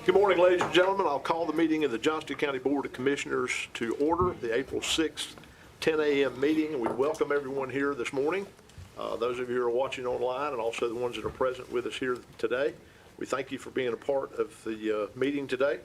Good morning, ladies and gentlemen. I'll call the meeting of the Johnston County Board of Commissioners to order, the April 6th, 10 a.m. meeting. We welcome everyone here this morning, those of you who are watching online and also the ones that are present with us here today. We thank you for being a part of the meeting today.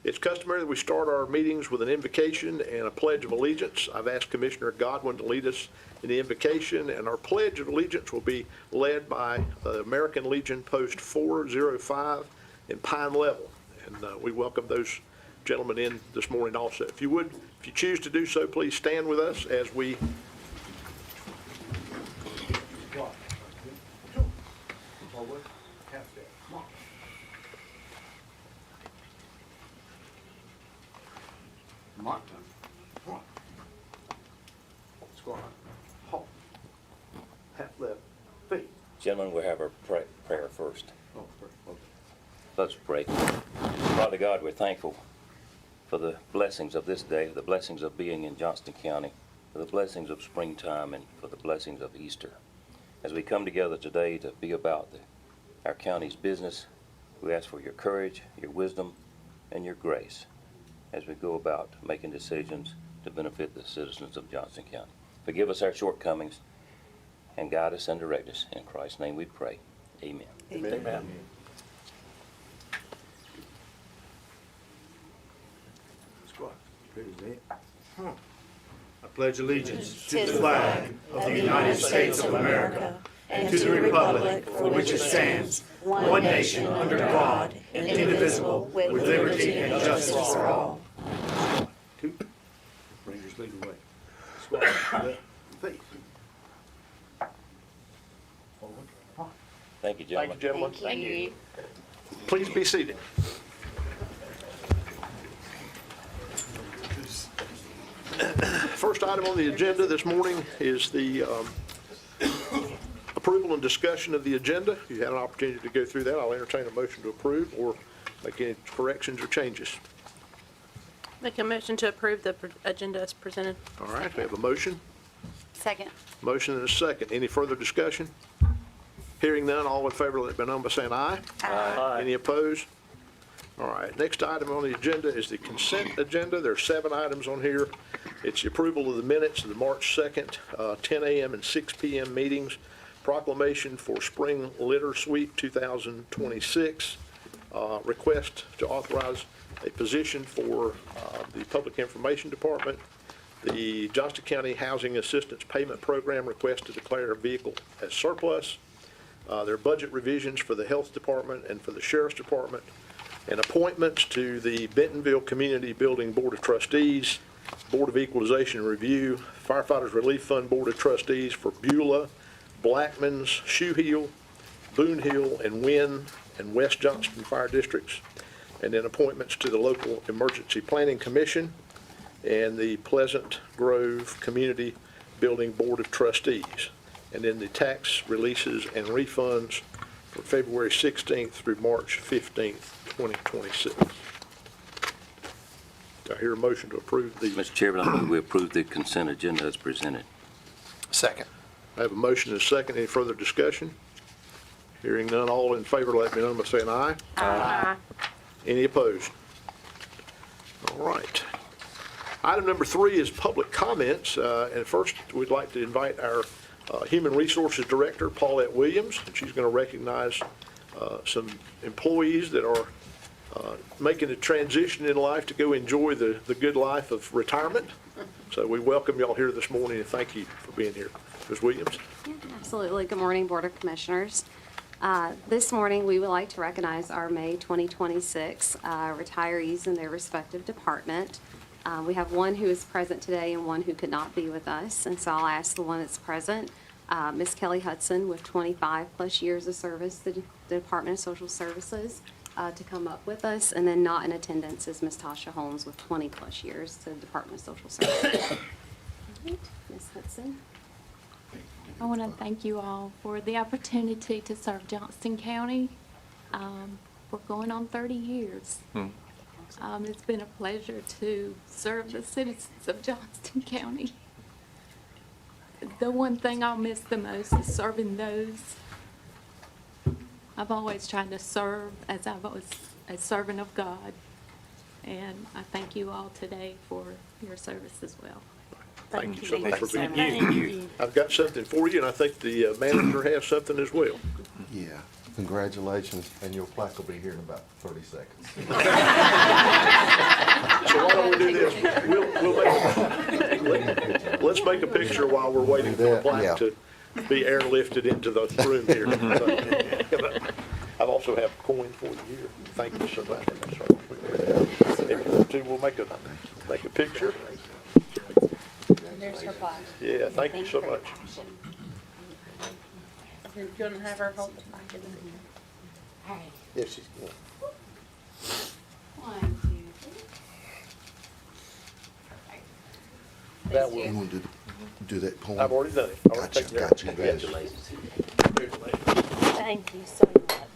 It's customary that we start our meetings with an invocation and a pledge of allegiance. I've asked Commissioner Godwin to lead us in the invocation, and our pledge of allegiance will be led by the American Legion Post 405 in Pine Level. And we welcome those gentlemen in this morning also. If you choose to do so, please stand with us as we Gentlemen, we'll have our prayer first. Let's pray. Father God, we're thankful for the blessings of this day, the blessings of being in Johnston County, for the blessings of springtime, and for the blessings of Easter. As we come together today to be about our county's business, we ask for your courage, your wisdom, and your grace as we go about making decisions to benefit the citizens of Johnston County. Forgive us our shortcomings and guide us and direct us. In Christ's name we pray. Amen. Amen. Amen. I pledge allegiance to the flag of the United States of America and to the republic for which it stands, one nation under God, indivisible, with liberty and justice for all. Rangers lead the way. Thank you, gentlemen. Thank you, gentlemen. Thank you. Please be seated. First item on the agenda this morning is the approval and discussion of the agenda. If you had an opportunity to go through that, I'll entertain a motion to approve or make any corrections or changes. Make a motion to approve the agenda as presented. All right, we have a motion. Second. Motion and a second. Any further discussion? Hearing none, all in favor, let it be known by saying aye. Aye. Any opposed? All right, next item on the agenda is the consent agenda. There are 7 items on here. It's the approval of the minutes of the March 2nd, 10 a.m. and 6 p.m. meetings, proclamation for Spring Litter Sweep 2026, request to authorize a position for the Public Information Department, the Johnston County Housing Assistance Payment Program request to declare a vehicle as surplus, their budget revisions for the Health Department and for the Sheriff's Department, and appointments to the Bentonville Community Building Board of Trustees, Board of Equalization and Review, Firefighters Relief Fund Board of Trustees for Beulah, Blackman's, Shoe Hill, Boone Hill, and Wynn and West Johnston Fire Districts, and then appointments to the Local Emergency Planning Commission and the Pleasant Grove Community Building Board of Trustees, and then the tax releases and refunds for February 16th through March 15th, 2026. Do I hear a motion to approve the? Mr. Chairman, I move we approve the consent agenda as presented. Second. I have a motion and a second. Any further discussion? Hearing none, all in favor, let me know by saying aye. Aye. Any opposed? All right. Item number 3 is public comments. And first, we'd like to invite our Human Resources Director, Paulette Williams, and she's going to recognize some employees that are making a transition in life to go enjoy the good life of retirement. So we welcome y'all here this morning and thank you for being here. Ms. Williams. Yeah, absolutely. Good morning, Board of Commissioners. This morning, we would like to recognize our May 2026 retirees in their respective department. We have one who is present today and one who could not be with us, and so I'll ask the one that's present, Ms. Kelly Hudson, with 25+ years of service to the Department of Social Services, to come up with us, and then not in attendance is Ms. Tasha Holmes with 20+ years to the Department of Social Services. All right, Ms. Hudson. I want to thank you all for the opportunity to serve Johnston County. We're going on 30 years. It's been a pleasure to serve the citizens of Johnston County. The one thing I'll miss the most is serving those. I've always tried to serve as I was a servant of God. And I thank you all today for your service as well. Thank you so much for being Thank you. I've got something for you, and I think the manager has something as well. Yeah, congratulations, and your plaque will be here in about 30 seconds. So why don't we do this? Let's make a picture while we're waiting for the Yeah. plaque to be airlifted into the room here. I've also have a coin for you here. Thank you so much. If you want to, we'll make a picture. There's her plaque. Yeah, thank you so much. You're gonna have her hold the plaque in there. Yes, she's good. One, two, three. That You will, want to do that poem? I've already done it. Already Gotcha, taken care of gotcha, it. congratulations. Thank you so much.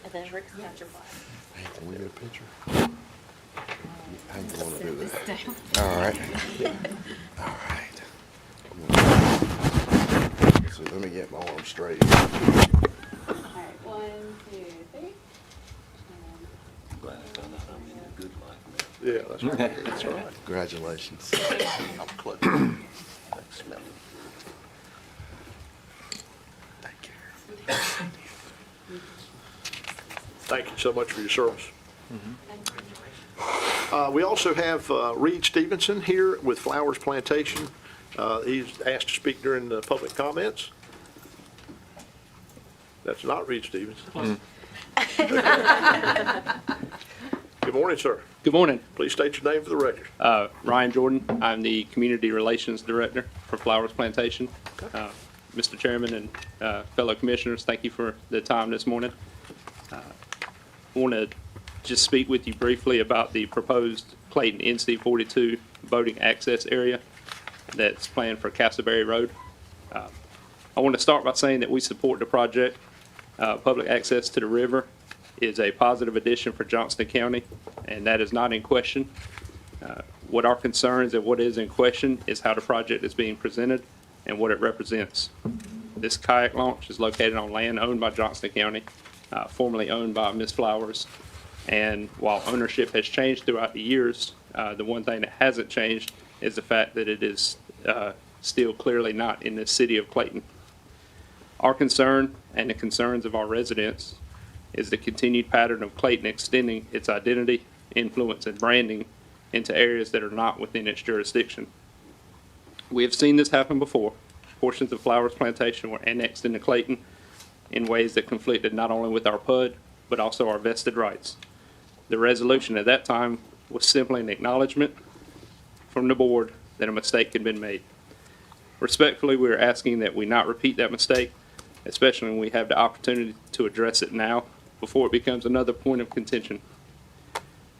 And then Rick's got your plaque. Hey, can we get a picture? How you want to do that? All right. All right. So let me get my arm straight. All right, 1, 2, 3. Glad I found out I'm in a good life now. Yeah, that's right. That's right. Congratulations. I'm close. Thanks, Mel. Thank you. Thank you so much for your service. We also have Reed Stevenson here with Flowers Plantation. He's asked to speak during the public comments. That's not Reed Stevenson. Good morning, sir. Good morning. Please state your name for the record. Ryan Jordan. I'm the Community Relations Director for Flowers Plantation. Mr. Chairman and fellow commissioners, thank you for the time this morning. I want to just speak with you briefly about the proposed Clayton NC 42 boating access area that's planned for Castleberry Road. I want to start by saying that we support the project. Public access to the river is a positive addition for Johnston County, and that is not in question. What our concerns and what is in question is how the project is being presented and what it represents. This kayak launch is located on land owned by Johnston County, formerly owned by Ms. Flowers. And while ownership has changed throughout the years, the one thing that hasn't changed is the fact that it is still clearly not in the city of Clayton. Our concern and the concerns of our residents is the continued pattern of Clayton extending its identity, influence, and branding into areas that are not within its jurisdiction. We have seen this happen before. Portions of Flowers Plantation were annexed into Clayton in ways that conflicted not only with our PUD, but also our vested rights. The resolution at that time was simply an acknowledgement from the board that a mistake had been made. Respectfully, we are asking that we not repeat that mistake, especially when we have the opportunity to address it now before it becomes another point of contention.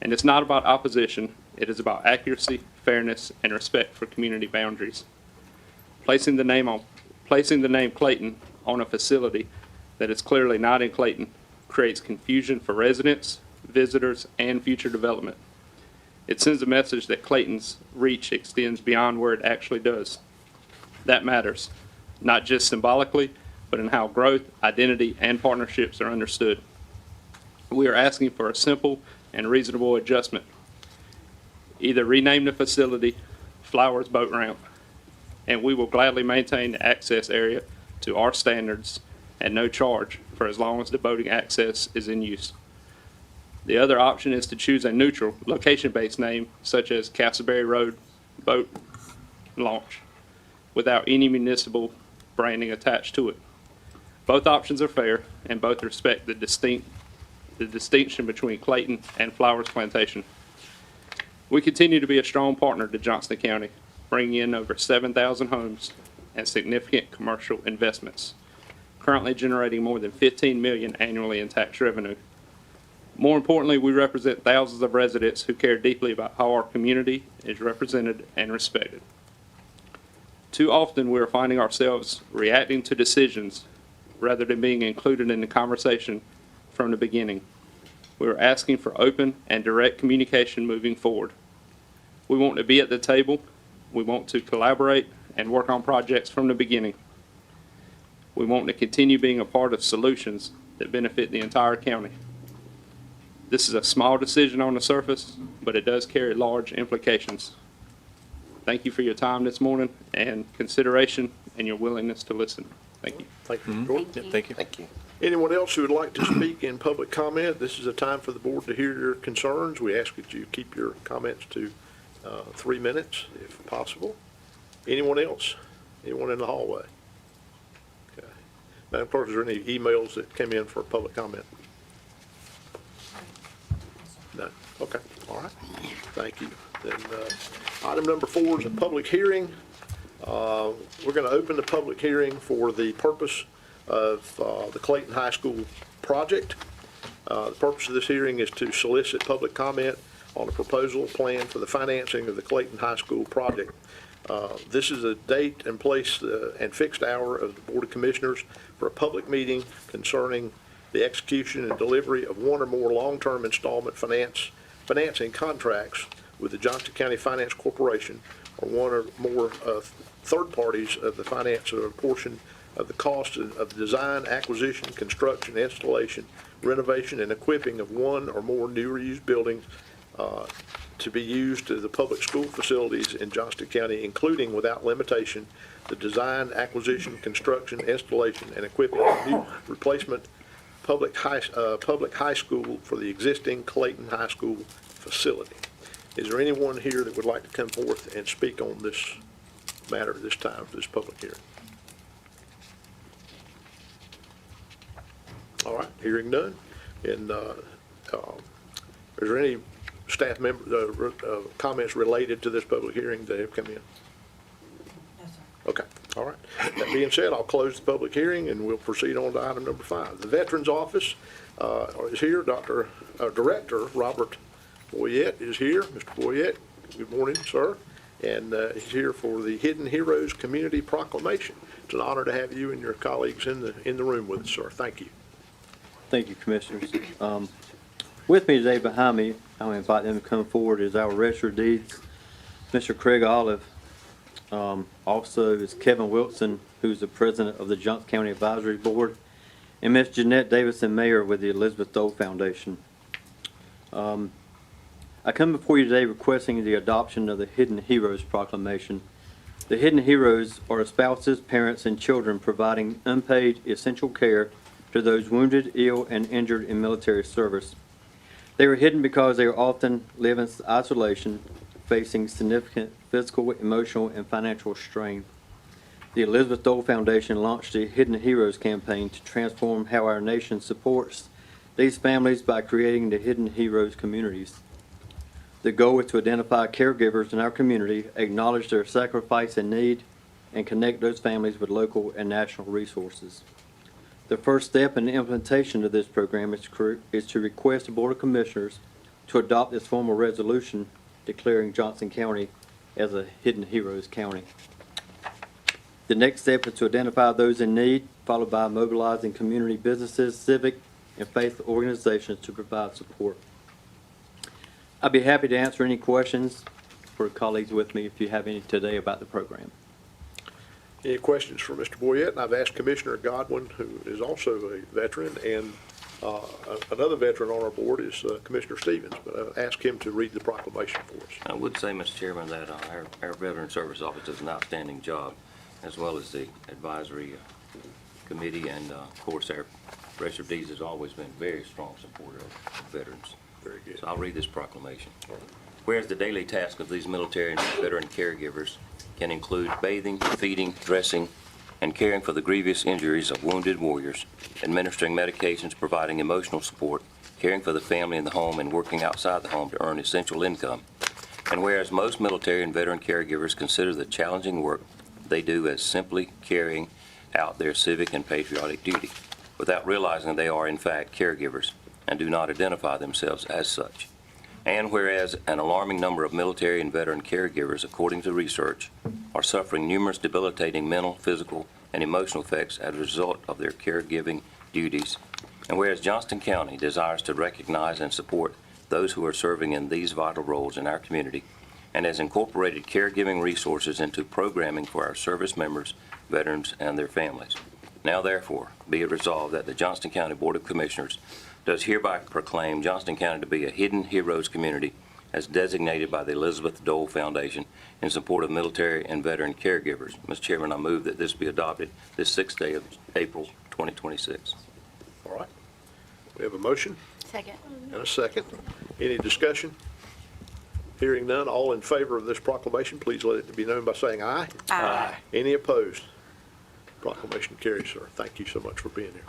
And it's not about opposition, it is about accuracy, fairness, and respect for community boundaries. Placing the name Clayton on a facility that is clearly not in Clayton creates confusion for residents, visitors, and future development. It sends a message that Clayton's reach extends beyond where it actually does. That matters, not just symbolically, but in how growth, identity, and partnerships are understood. We are asking for a simple and reasonable adjustment. Either rename the facility Flowers Boat Ramp, and we will gladly maintain the access area to our standards at no charge for as long as the boating access is in use. The other option is to choose a neutral, location-based name such as Castleberry Road Boat Launch without any municipal branding attached to it. Both options are fair and both respect the distinction between Clayton and Flowers Plantation. We continue to be a strong partner to Johnston County, bringing in over 7,000 homes and significant commercial investments, currently generating more than $15 million annually in tax revenue. More importantly, we represent thousands of residents who care deeply about how our community is represented and respected. Too often, we are finding ourselves reacting to decisions rather than being included in the conversation from the beginning. We are asking for open and direct communication moving forward. We want to be at the table. We want to collaborate and work on projects from the beginning. We want to continue being a part of solutions that benefit the entire county. This is a small decision on the surface, but it does carry large implications. Thank you for your time this morning and consideration and your willingness to listen. Thank you. Thank you, Jordan. Thank you. Thank you. Anyone else who would like to speak in public comment, this is a time for the board to hear your concerns. We ask that you keep your comments to 3 minutes if possible. Anyone else? Anyone in the hallway? Okay. Madam Clerk, is there any emails that came in for public comment? No. Okay. All right. Thank you. Then item number 4 is a public hearing. We're going to open the public hearing for the purpose of the Clayton High School project. The purpose of this hearing is to solicit public comment on a proposal plan for the financing of the Clayton High School project. This is a date and place and fixed hour of the Board of Commissioners for a public meeting concerning the execution and delivery of one or more long-term installment financing contracts with the Johnston County Finance Corporation or one or more third parties of the finance of a portion of the cost of the design, acquisition, construction, installation, renovation, and equipping of one or more new or used buildings to be used to the public school facilities in Johnston County, including without limitation the design, acquisition, construction, installation, and equipping of new replacement public high school for the existing Clayton High School facility. Is there anyone here that would like to come forth and speak on this matter at this time, for this public hearing? All right, hearing none. And is there any staff member comments related to this public hearing that have come in? No, sir. Okay, all right. That being said, I'll close the public hearing and we'll proceed on to item number 5. The Veterans Office is here. Director Robert Boyette is here. Mr. Boyette, good morning, sir. And he's here for the Hidden Heroes Community Proclamation. It's an honor to have you and your colleagues in the room with us, sir. Thank you. Thank you, Commissioners. With me today behind me, I'll invite them to come forward, is our Register of Deeds, Mr. Craig Olive. Also is Kevin Wilson, who's the President of the Johnston County Advisory Board, and Ms. Jeanette Davison, Mayor with the Elizabeth Dole Foundation. I come before you today requesting the adoption of the Hidden Heroes Proclamation. The Hidden Heroes are spouses, parents, and children providing unpaid essential care to those wounded, ill, and injured in military service. They are hidden because they are often live in isolation, facing significant physical, emotional, and financial strain. The Elizabeth Dole Foundation launched the Hidden Heroes campaign to transform how our nation supports these families by creating the Hidden Heroes communities. The goal is to identify caregivers in our community, acknowledge their sacrifice and need, and connect those families with local and national resources. The first step in the implementation of this program is to request the Board of Commissioners to adopt this formal resolution declaring Johnston County as a Hidden Heroes County. The next step is to identify those in need, followed by mobilizing community businesses, civic, and faith organizations to provide support. I'd be happy to answer any questions for colleagues with me if you have any today about the program. Any questions for Mr. Boyette? And I've asked Commissioner Godwin, who is also a veteran, and another veteran on our board is Commissioner Stevens, but I'll ask him to read the proclamation for us. I would say, Mr. Chairman, that our Veteran Service Office does an outstanding job, as well as the advisory committee, and of course, our Register of Deeds has always been very strong supporter of veterans. Very good. So I'll read this proclamation. Whereas the daily task of these military and veteran caregivers can include bathing, feeding, dressing, and caring for the grievous injuries of wounded warriors, administering medications, providing emotional support, caring for the family in the home, and working outside the home to earn essential income. And whereas most military and veteran caregivers consider the challenging work they do as simply carrying out their civic and patriotic duty, without realizing they are in fact caregivers and do not identify themselves as such. And whereas an alarming number of military and veteran caregivers, according to research, are suffering numerous debilitating mental, physical, and emotional effects as a result of their caregiving duties. And whereas Johnston County desires to recognize and support those who are serving in these vital roles in our community, and has incorporated caregiving resources into programming for our service members, veterans, and their families. Now therefore, be it resolved that the Johnston County Board of Commissioners does hereby proclaim Johnston County to be a Hidden Heroes community as designated by the Elizabeth Dole Foundation in support of military and veteran caregivers. Mr. Chairman, I move that this be adopted this 6th day of April 2026. All right. We have a motion Second. and a second. Any discussion? Hearing none, all in favor of this proclamation, please let it be known by saying aye. Aye. Any opposed? Proclamation carries, sir. Thank you so much for being here.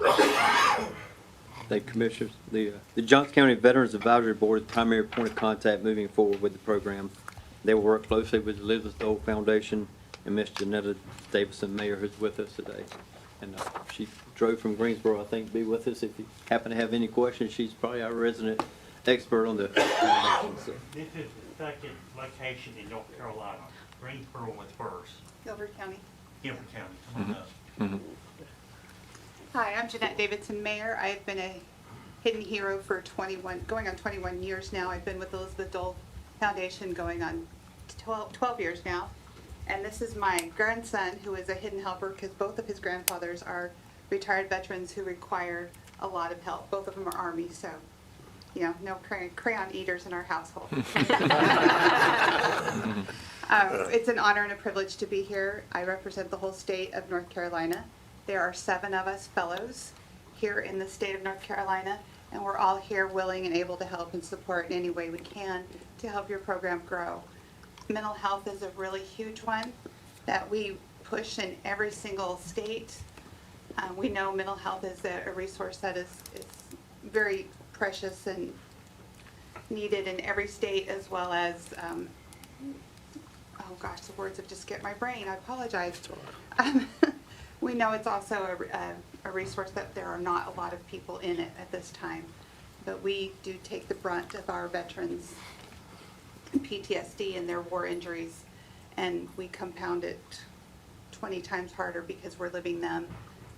Thank you, Commissioners. The Johnston County Veterans Advisory Board is the primary point of contact moving forward with the program. They will work closely with the Elizabeth Dole Foundation and Ms. Janetta Davison, Mayor, who's with us today. And she drove from Greensboro, I think, to be with us. If you happen to have any questions, she's probably our resident expert on the foundation. So, This is the second location in North Carolina. Greensboro was first. Gilbert County. Gilbert County, come on up. Hi, I'm Jeanette Davidson, Mayor. I've been a Hidden Hero for going on 21 years now. I've been with the Elizabeth Dole Foundation going on 12 years now. And this is my grandson, who is a hidden helper, because both of his grandfathers are retired veterans who require a lot of help. Both of them are Army, so, you know, no crayon eaters in our household. It's an honor and a privilege to be here. I represent the whole state of North Carolina. There are 7 of us fellows here in the state of North Carolina, and we're all here willing and able to help and support in any way we can to help your program grow. Mental health is a really huge one that we push in every single state. We know mental health is a resource that is very precious and needed in every state, as well as, oh gosh, the words have just skipped my brain. I apologize. We know it's also a resource that there are not a lot of people in it at this time, but we do take the brunt of our veterans' PTSD and their war injuries, and we compound it 20 times harder because we're living their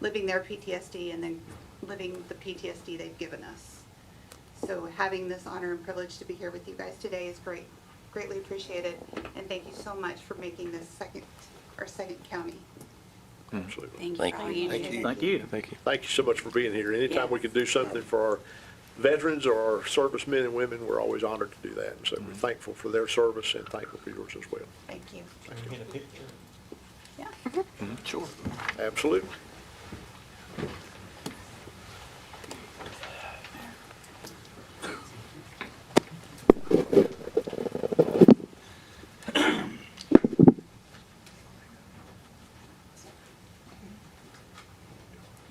PTSD and then living the PTSD they've given us. So having this honor and privilege to be here with you guys today is great, greatly appreciated, and thank you so much for making this our second county. Absolutely. Thank you. Thank you. Thank you so much for being here. Anytime we can do something for our veterans or our servicemen and women, we're always honored to do that. And so we're thankful for their service and thankful for yours as well. Thank you. Can we get a picture? Yeah. Sure. Absolutely.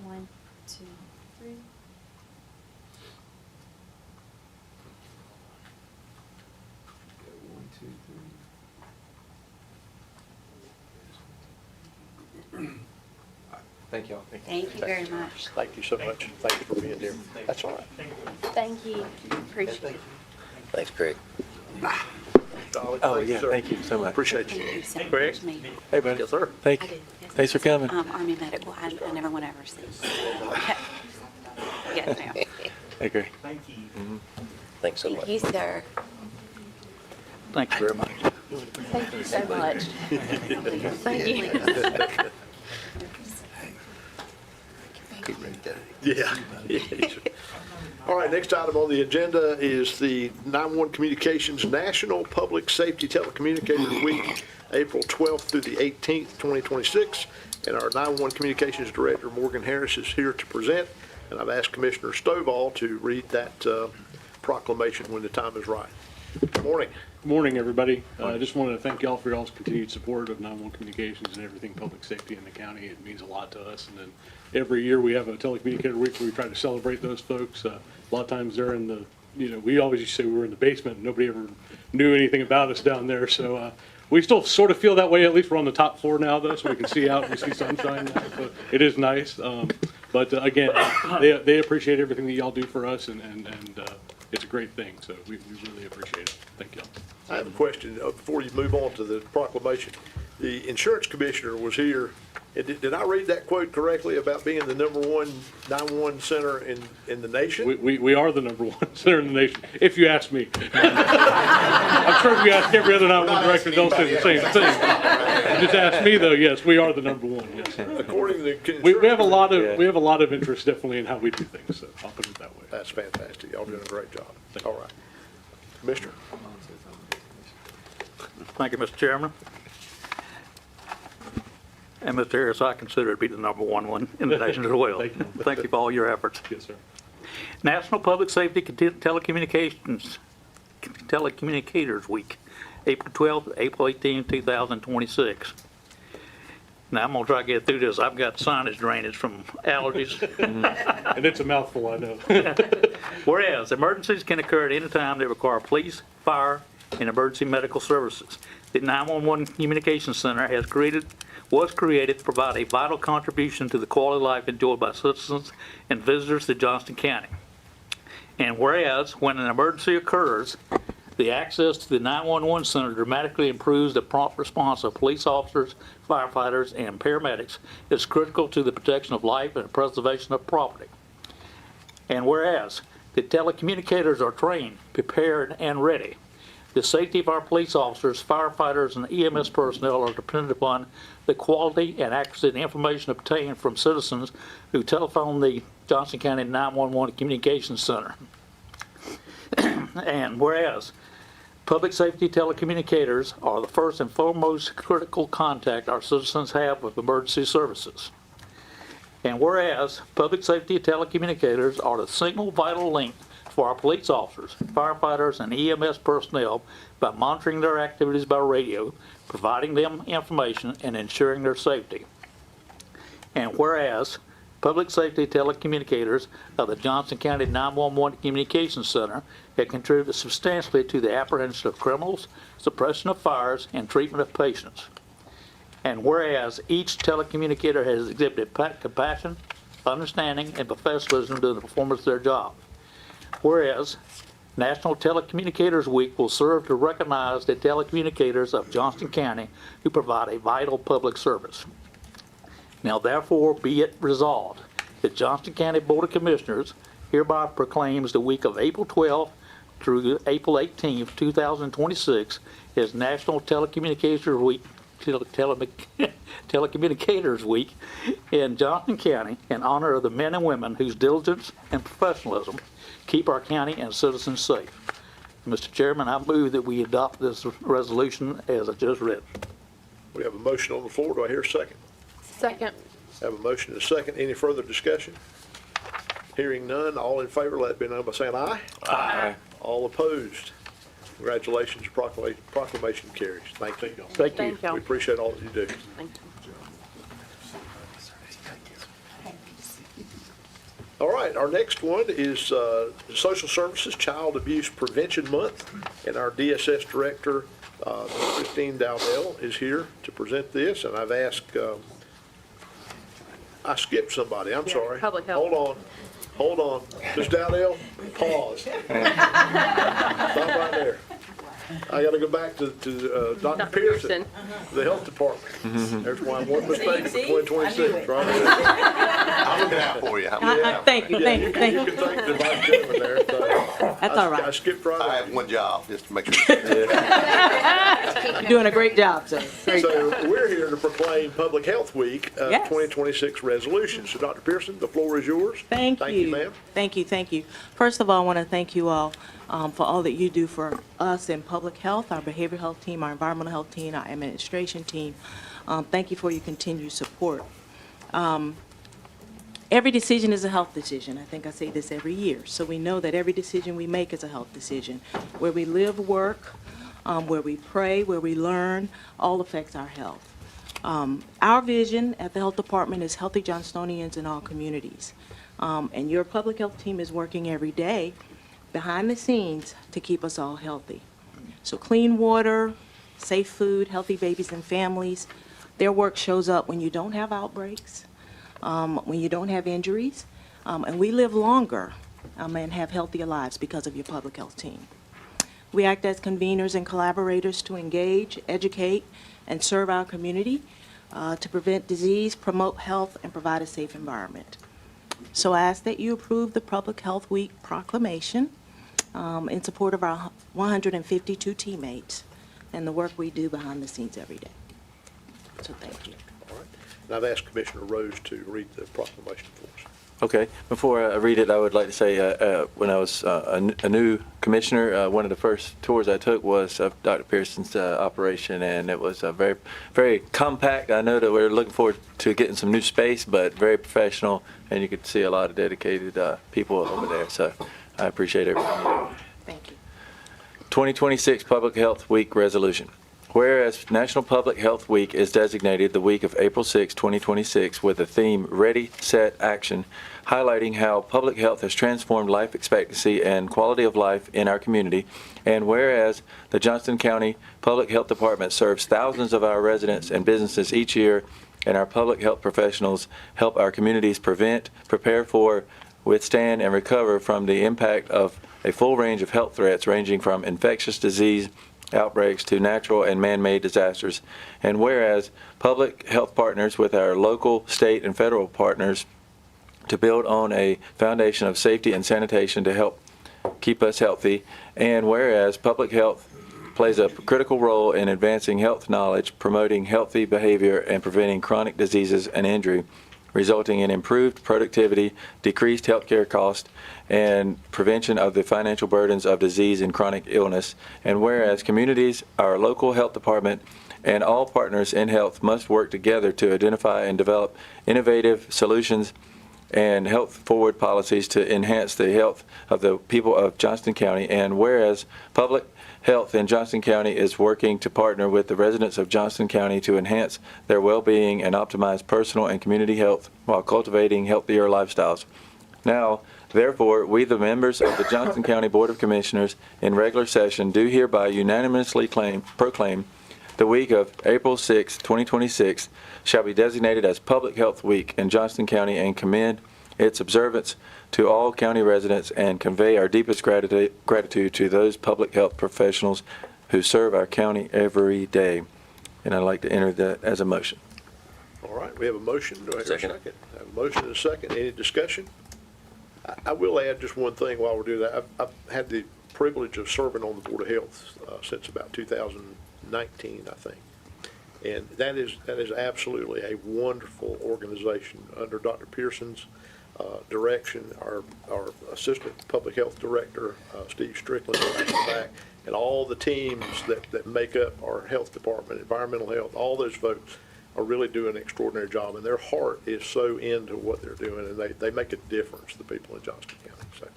One, two, three. Thank y'all. Thank you very much. Thank you so much. Thank you for being here. That's all right. Thank you. Appreciate it. Thanks, Craig. Dolly, Oh, thank you, yeah, sir. thank you so much. Appreciate Thank you you. so Craig? much, me. Hey, buddy. Yes, sir. Thank I you. did. Yes, Thanks for coming. Army medical, I never want to ever see. Yes, ma'am. Hey, Greg. Thank you. Thanks so much. Thank you, sir. Thank you very much. Thank you so much. Thank you. Yeah. All right, next item on the agenda is the 911 Communications National Public Safety Telecommunicator Week, April 12th through the 18th, 2026. And our 911 Communications Director, Morgan Harris, is here to present. And I've asked Commissioner Stovall to read that proclamation when the time is right. Good morning. Good morning, everybody. I just wanted to thank y'all for y'all's continued support of 911 Communications and everything public safety in the county. It means a lot to us. And then every year we have a telecommunicator week where we try to celebrate those folks. A lot of times they're in the, we always used to say we were in the basement and nobody ever knew anything about us down there. So we still sort of feel that way. At least we're on the top floor now, though, so we can see out and we see sunshine now. So it is nice. But again, they appreciate everything that y'all do for us, and it's a great thing. So we really appreciate it. Thank y'all. I have a question before you move on to the proclamation. The insurance commissioner was here. Did I read that quote correctly about being the #1 911 center in the nation? We are the #1 center in the nation, if you ask me. I'm sure if you ask every other 911 director, they'll say the same thing. Just ask me though, yes, we are the number one, yes. According to the. We have a lot of interest definitely in how we do things, so I'll put it that way. That's fantastic. Y'all doing a great job. All right. Commissioner? Thank you, Mr. Chairman. And Mr. Harris, I consider it to be the number one in the nation as well. Thank you. Thank you for all your efforts. Yes, sir. National Public Safety Telecommunicators Week, April 12th, to April 18th, 2026. Now, I'm going to try to get through this. I've got sinus drainage from allergies. And it's a mouthful, I know. Whereas emergencies can occur at any time that require police, fire, and emergency medical services. The 911 Communications Center was created to provide a vital contribution to the quality of life enjoyed by citizens and visitors to Johnston County. And whereas when an emergency occurs, the access to the 911 center dramatically improves the prompt response of police officers, firefighters, and paramedics. It's critical to the protection of life and the preservation of property. And whereas the telecommunicators are trained, prepared, and ready, the safety of our police officers, firefighters, and EMS personnel are dependent upon the quality and accuracy of the information obtained from citizens who telephone the Johnston County 911 Communications Center. And whereas public safety telecommunicators are the first and foremost critical contact our citizens have with emergency services. And whereas public safety telecommunicators are the single vital link for our police officers, firefighters, and EMS personnel by monitoring their activities by radio, providing them information, and ensuring their safety. And whereas public safety telecommunicators of the Johnston County 911 Communications Center have contributed substantially to the apprehension of criminals, suppression of fires, and treatment of patients. And whereas each telecommunicator has exhibited compassion, understanding, and professionalism during the performance of their job. Whereas National Telecommunicators Week will serve to recognize the telecommunicators of Johnston County who provide a vital public service. Now therefore be it resolved that Johnston County Board of Commissioners hereby proclaims the week of April 12th through April 18th, 2026 as National Telecommunicators Week, Telecommunicators Week in Johnston County in honor of the men and women whose diligence and professionalism keep our county and citizens safe. Mr. Chairman, I move that we adopt this resolution as I just read. We have a motion on the floor. Do I hear a second? Second. Have a motion and a second. Any further discussion? Hearing none, all in favor, let it be known by saying aye. Aye. All opposed. Congratulations, proclamation carries. Thank you. Thank you. Thank you. We appreciate all that you do. Thank you. All right, our next one is Social Services Child Abuse Prevention Month, and our DSS Director, Christine Dowdell, is here to present this, and I've asked, I skipped somebody, I'm sorry. Public Health. Hold on. Ms. Dowdell, pause. Stop right there. I gotta go back to Dr. Pearson, the Health Department. There's one mistake for 2026, right? I'm looking out for you. Thank you, thank you, You thank you. can thank the Vice Chairman there. So That's all I right. skipped right I over. have one job, just to make sure. You're doing a great job, sir. Great job. So we're here to proclaim Public Health Week Yes. 2026 resolution. So Dr. Pearson, the floor is yours. Thank you. ma'am. Thank you, thank you. First of all, I want to thank you all for all that you do for us in public health, our behavioral health team, our environmental health team, our administration team. Thank you for your continued support. Every decision is a health decision. I think I say this every year. So we know that every decision we make is a health decision. Where we live, work, where we pray, where we learn, all affects our health. Our vision at the Health Department is healthy Johnstonians in all communities. And your public health team is working every day behind the scenes to keep us all healthy. So clean water, safe food, healthy babies and families, their work shows up when you don't have outbreaks, when you don't have injuries, and we live longer and have healthier lives because of your public health team. We act as conveners and collaborators to engage, educate, and serve our community to prevent disease, promote health, and provide a safe environment. So I ask that you approve the Public Health Week proclamation in support of our 152 teammates and the work we do behind the scenes every day. So thank you. All right. And I've asked Commissioner Rose to read the proclamation for us. Okay. Before I read it, I would like to say when I was a new commissioner, one of the first tours I took was of Dr. Pearson's operation, and it was very, very compact. I know that we're looking forward to getting some new space, but very professional, and you could see a lot of dedicated people over there. So I appreciate everything. Thank you. 2026 Public Health Week Resolution. Whereas National Public Health Week is designated the week of April 6, 2026 with the theme Ready, Set, Action, highlighting how public health has transformed life expectancy and quality of life in our community, and whereas the Johnston County Public Health Department serves thousands of our residents and businesses each year, and our public health professionals help our communities prevent, prepare for, withstand, and recover from the impact of a full range of health threats ranging from infectious disease outbreaks to natural and man-made disasters. And whereas public health partners with our local, state, and federal partners to build on a foundation of safety and sanitation to help keep us healthy. And whereas public health plays a critical role in advancing health knowledge, promoting healthy behavior, and preventing chronic diseases and injury, resulting in improved productivity, decreased healthcare costs, and prevention of the financial burdens of disease and chronic illness. And whereas communities, our local health department, and all partners in health must work together to identify and develop innovative solutions and health-forward policies to enhance the health of the people of Johnston County. And whereas public health in Johnston County is working to partner with the residents of Johnston County to enhance their well-being and optimize personal and community health while cultivating healthier lifestyles. Now, therefore, we, the members of the Johnston County Board of Commissioners in regular session, do hereby unanimously proclaim the week of April 6, 2026 shall be designated as Public Health Week in Johnston County, and commend its observance to all county residents and convey our deepest gratitude to those public health professionals who serve our county every day. And I'd like to enter that as a motion. All right, we have a motion. Do I hear a second? Second. I have a motion and a second. Any discussion? I will add just one thing while we're doing that. I've had the privilege of serving on the Board of Health since about 2019, I think. And that is absolutely a wonderful organization under Dr. Pearson's direction. Our Assistant Public Health Director, Steve Strickland, back, and all the teams that make up our health department, environmental health, all those folks are really doing an extraordinary job, and their heart is so into what they're doing, and they make a difference, the people in Johnston County. So,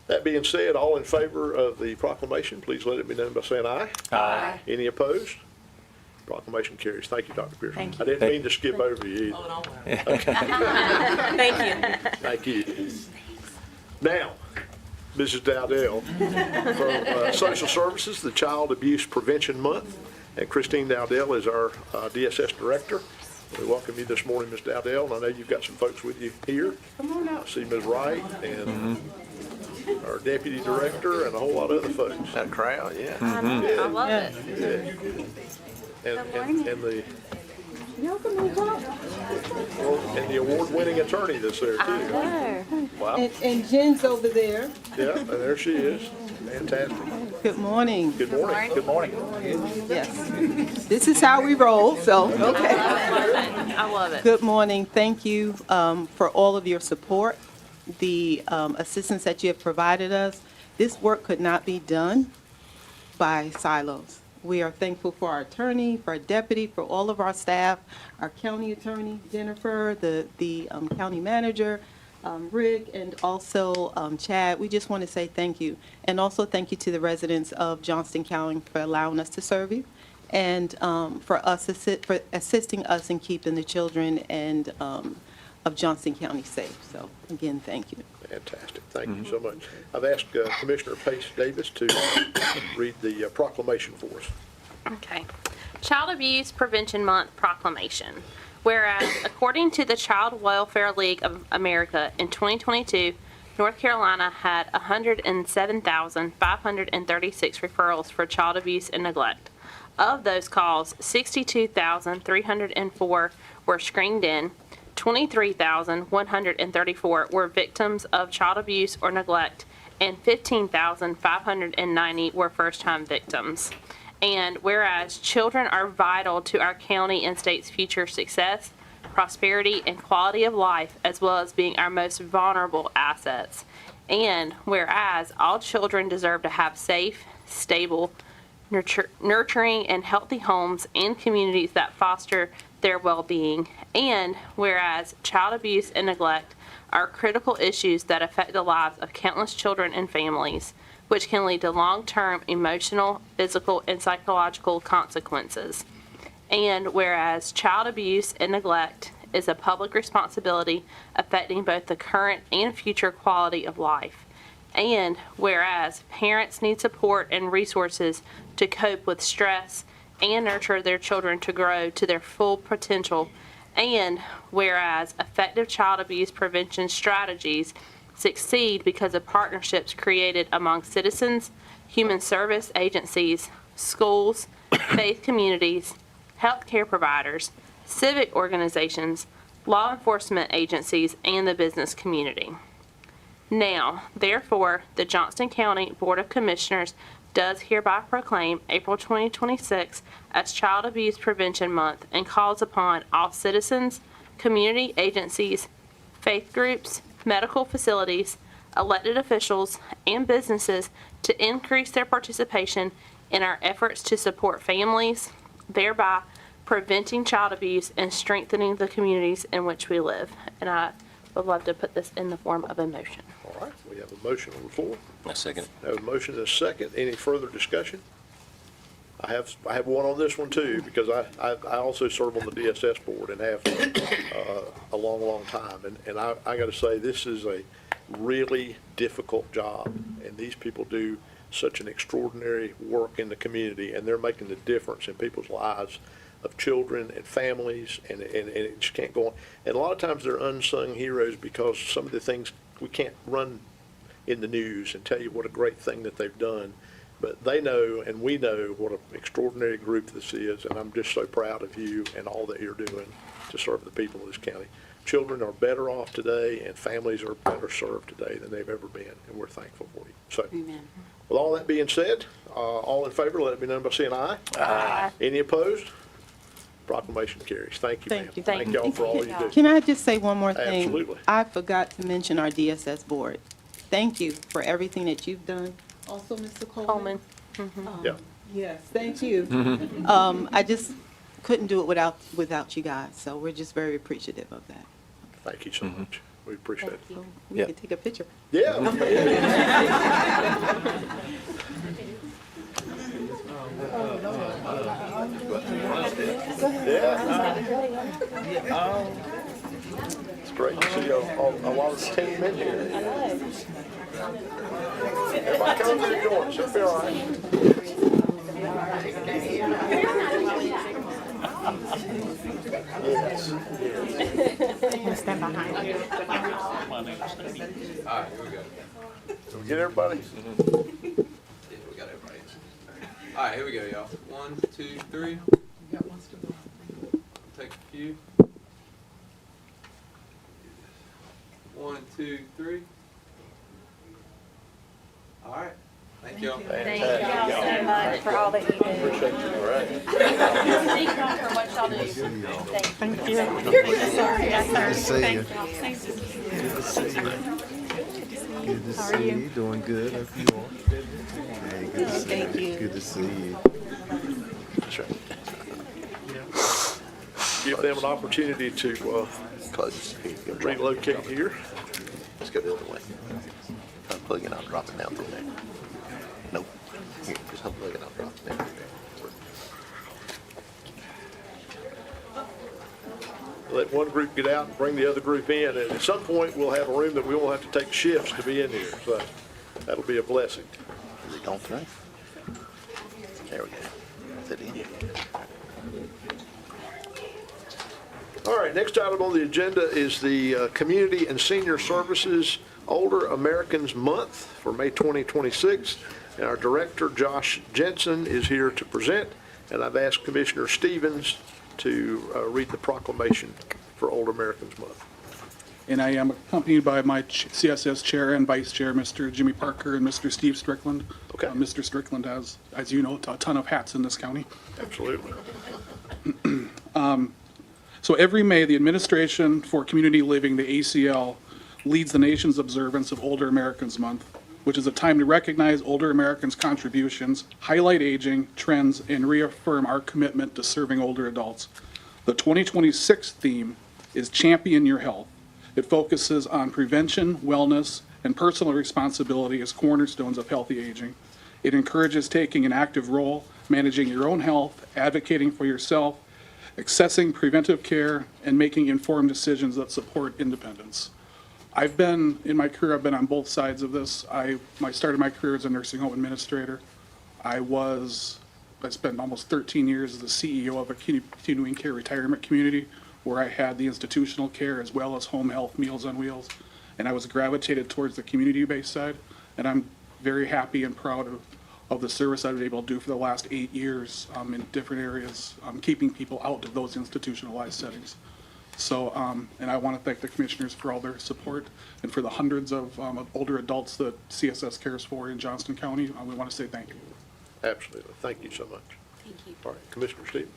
that being said, all in favor of the proclamation, please let it be known by saying aye. Aye. Any opposed? Proclamation carries. Thank you, Dr. Pearson. Thank you. I didn't mean to skip over you either. Thank you. Thank you. Now, Mrs. Dowdell from Social Services, the Child Abuse Prevention Month, and Christine Dowdell is our DSS Director. We welcome you this morning, Ms. Dowdell, and I know you've got some folks with you here. Come on out. I see Ms. Wright and our Deputy Director and a whole lot of other folks. That crowd, yeah. I love it. Yeah. And the and the award-winning attorney that's there too. Wow. And Jen's over there. Yeah, and there she is. Fantastic. Good morning. Good morning. Good morning. Yes. This is how we roll, so, okay. I love it. Good morning. Thank you for all of your support, the assistance that you have provided us. This work could not be done by silos. We are thankful for our attorney, for our deputy, for all of our staff, our county attorney, Jennifer, the county manager, Rick, and also Chad. We just want to say thank you. And also thank you to the residents of Johnston County for allowing us to serve you, and for assisting us in keeping the children and of Johnston County safe. So again, thank you. Fantastic. Thank you so much. I've asked Commissioner Pace Davis to read the proclamation for us. Okay. Child Abuse Prevention Month Proclamation. Whereas, according to the Child Welfare League of America, in 2022, North Carolina had 107,536 referrals for child abuse and neglect. Of those calls, 62,304 were screened in, 23,134 were victims of child abuse or neglect, and 15,590 were first-time victims. And whereas children are vital to our county and state's future success, prosperity, and quality of life, as well as being our most vulnerable assets. And whereas all children deserve to have safe, stable, nurturing, and healthy homes and communities that foster their well-being. And whereas child abuse and neglect are critical issues that affect the lives of countless children and families, which can lead to long-term emotional, physical, and psychological consequences. And whereas child abuse and neglect is a public responsibility affecting both the current and future quality of life. And whereas parents need support and resources to cope with stress and nurture their children to grow to their full potential. And whereas effective child abuse prevention strategies succeed because of partnerships created among citizens, human service agencies, schools, faith communities, healthcare providers, civic organizations, law enforcement agencies, and the business community. Now, therefore, the Johnston County Board of Commissioners does hereby proclaim April 2026 as Child Abuse Prevention Month and calls upon all citizens, community agencies, faith groups, medical facilities, elected officials, and businesses to increase their participation in our efforts to support families, thereby preventing child abuse and strengthening the communities in which we live. And I would love to put this in the form of a motion. All right, we have a motion on the floor. I second it. I have a motion and a second. Any further discussion? I have one on this one too, because I also serve on the DSS board and have a long time. And I got to say, this is a really difficult job, and these people do such an extraordinary work in the community, and they're making the difference in people's lives of children and families, and it just can't go on. And a lot of times they're unsung heroes because some of the things we can't run in the news and tell you what a great thing that they've done. But they know, and we know, what an extraordinary group this is, and I'm just so proud of you and all that you're doing to serve the people of this county. Children are better off today, and families are better served today than they've ever been, and we're thankful for you. So, Amen. with all that being said, all in favor, let it be known by saying aye. Aye. Any opposed? Proclamation carries. Thank you, ma'am. Thank you. Thank y'all for all you do. Can I just say one more thing? Absolutely. I forgot to mention our DSS board. Thank you for everything that you've done. Also, Mr. Coleman. Yeah. Yes, thank you. I just couldn't do it without you guys, so we're just very appreciative of that. Thank you so much. We appreciate it. We can take a picture. Yeah. It's great to see a lot of the team in here. Everybody come to the door, should be all right. Yes. Stand behind you. All right, here we go. Did we get everybody? Yeah, we got everybody. All right, here we go, y'all. 1, 2, 3. Take a few. 1, 2, 3. All right. Thank y'all. Thank y'all so much for all that you do. Appreciate you, all right. Thank y'all for what y'all do. Thank you. Sorry, yes, sir. Good to see you. Thank you. Good to see you. Good to How are see you? you. Doing good. Hope you are. Hey, good to see Thank you. Good to see you. That's right. Give them an opportunity to Close. relocate here. Let's go the other way. Unplug it, I'll drop it down through there. Nope. Here, just unplug it, I'll drop it down through there. Let one group get out and bring the other group in, and at some point, we'll have a room that we won't have to take shifts to be in here, so that'll be a blessing. Is it gone through? There we go. Is it in? All right, next item on the agenda is the Community and Senior Services Older Americans Month for May 2026, and our director, Josh Jensen, is here to present, and I've asked Commissioner Stevens to read the proclamation for Older Americans Month. and I am accompanied by my CSS Chair and Vice Chair, Mr. Jimmy Parker and Mr. Steve Strickland. Okay. Mr. Strickland has, as you know, a ton of hats in this county. Absolutely. So every May, the Administration for Community Living, the ACL, leads the nation's observance of Older Americans Month, which is a time to recognize older Americans' contributions, highlight aging trends, and reaffirm our commitment to serving older adults. The 2026 theme is Champion Your Health. It focuses on prevention, wellness, and personal responsibility as cornerstones of healthy aging. It encourages taking an active role, managing your own health, advocating for yourself, accessing preventive care, and making informed decisions that support independence. In my career, I've been on both sides of this. I started my career as a nursing home administrator. I spent almost 13 years as the CEO of a continuing care retirement community where I had the institutional care as well as home health, Meals on Wheels. And I was gravitated towards the community-based side. And I'm very happy and proud of the service I've been able to do for the last 8 years in different areas, keeping people out of those institutionalized settings. So, and I want to thank the commissioners for all their support and for the hundreds of older adults that CSS cares for in Johnston County. We want to say thank you. Absolutely. Thank you so much. Thank you. All right, Commissioner Stevens.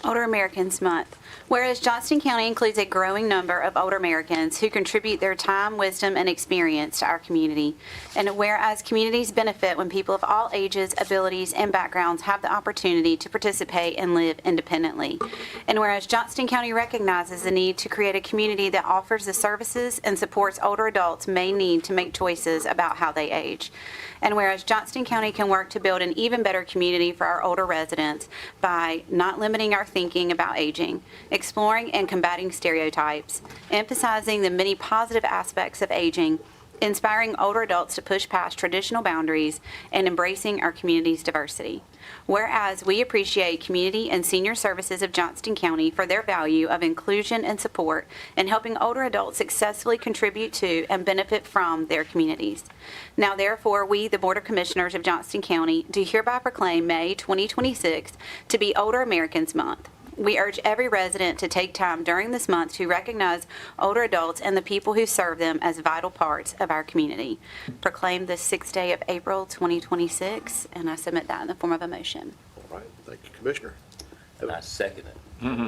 Older Americans Month. Whereas Johnston County includes a growing number of older Americans who contribute their time, wisdom, and experience to our community, and whereas communities benefit when people of all ages, abilities, and backgrounds have the opportunity to participate and live independently, and whereas Johnston County recognizes the need to create a community that offers the services and supports older adults may need to make choices about how they age. And whereas Johnston County can work to build an even better community for our older residents by not limiting our thinking about aging, exploring and combating stereotypes, emphasizing the many positive aspects of aging, inspiring older adults to push past traditional boundaries, and embracing our community's diversity. Whereas we appreciate Community and Senior Services of Johnston County for their value of inclusion and support in helping older adults successfully contribute to and benefit from their communities. Now therefore, we, the Board of Commissioners of Johnston County, do hereby proclaim May 2026 to be Older Americans Month. We urge every resident to take time during this month to recognize older adults and the people who serve them as vital parts of our community. Proclaim the 6th day of April 2026, and I submit that in the form of a motion. All right, thank you, Commissioner. I second it.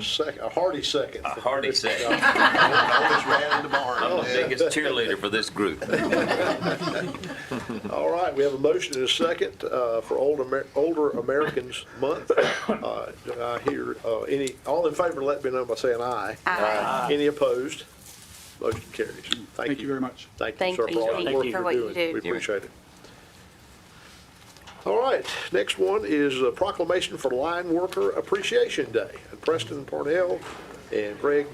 Second, a hearty second. A hearty second. Always ran in the barn. I'm the biggest cheerleader for this group. All right, we have a motion and a second for Older Americans Month. Do I hear all in favor, let me know by saying aye. Aye. Any opposed? Motion carries. Thank you. Very much. Thank Thank you, sir, you. for all Thank the you work for you're what you doing. do. We appreciate it. All right, next one is a proclamation for Line Worker Appreciation Day. And Preston Parnell and Greg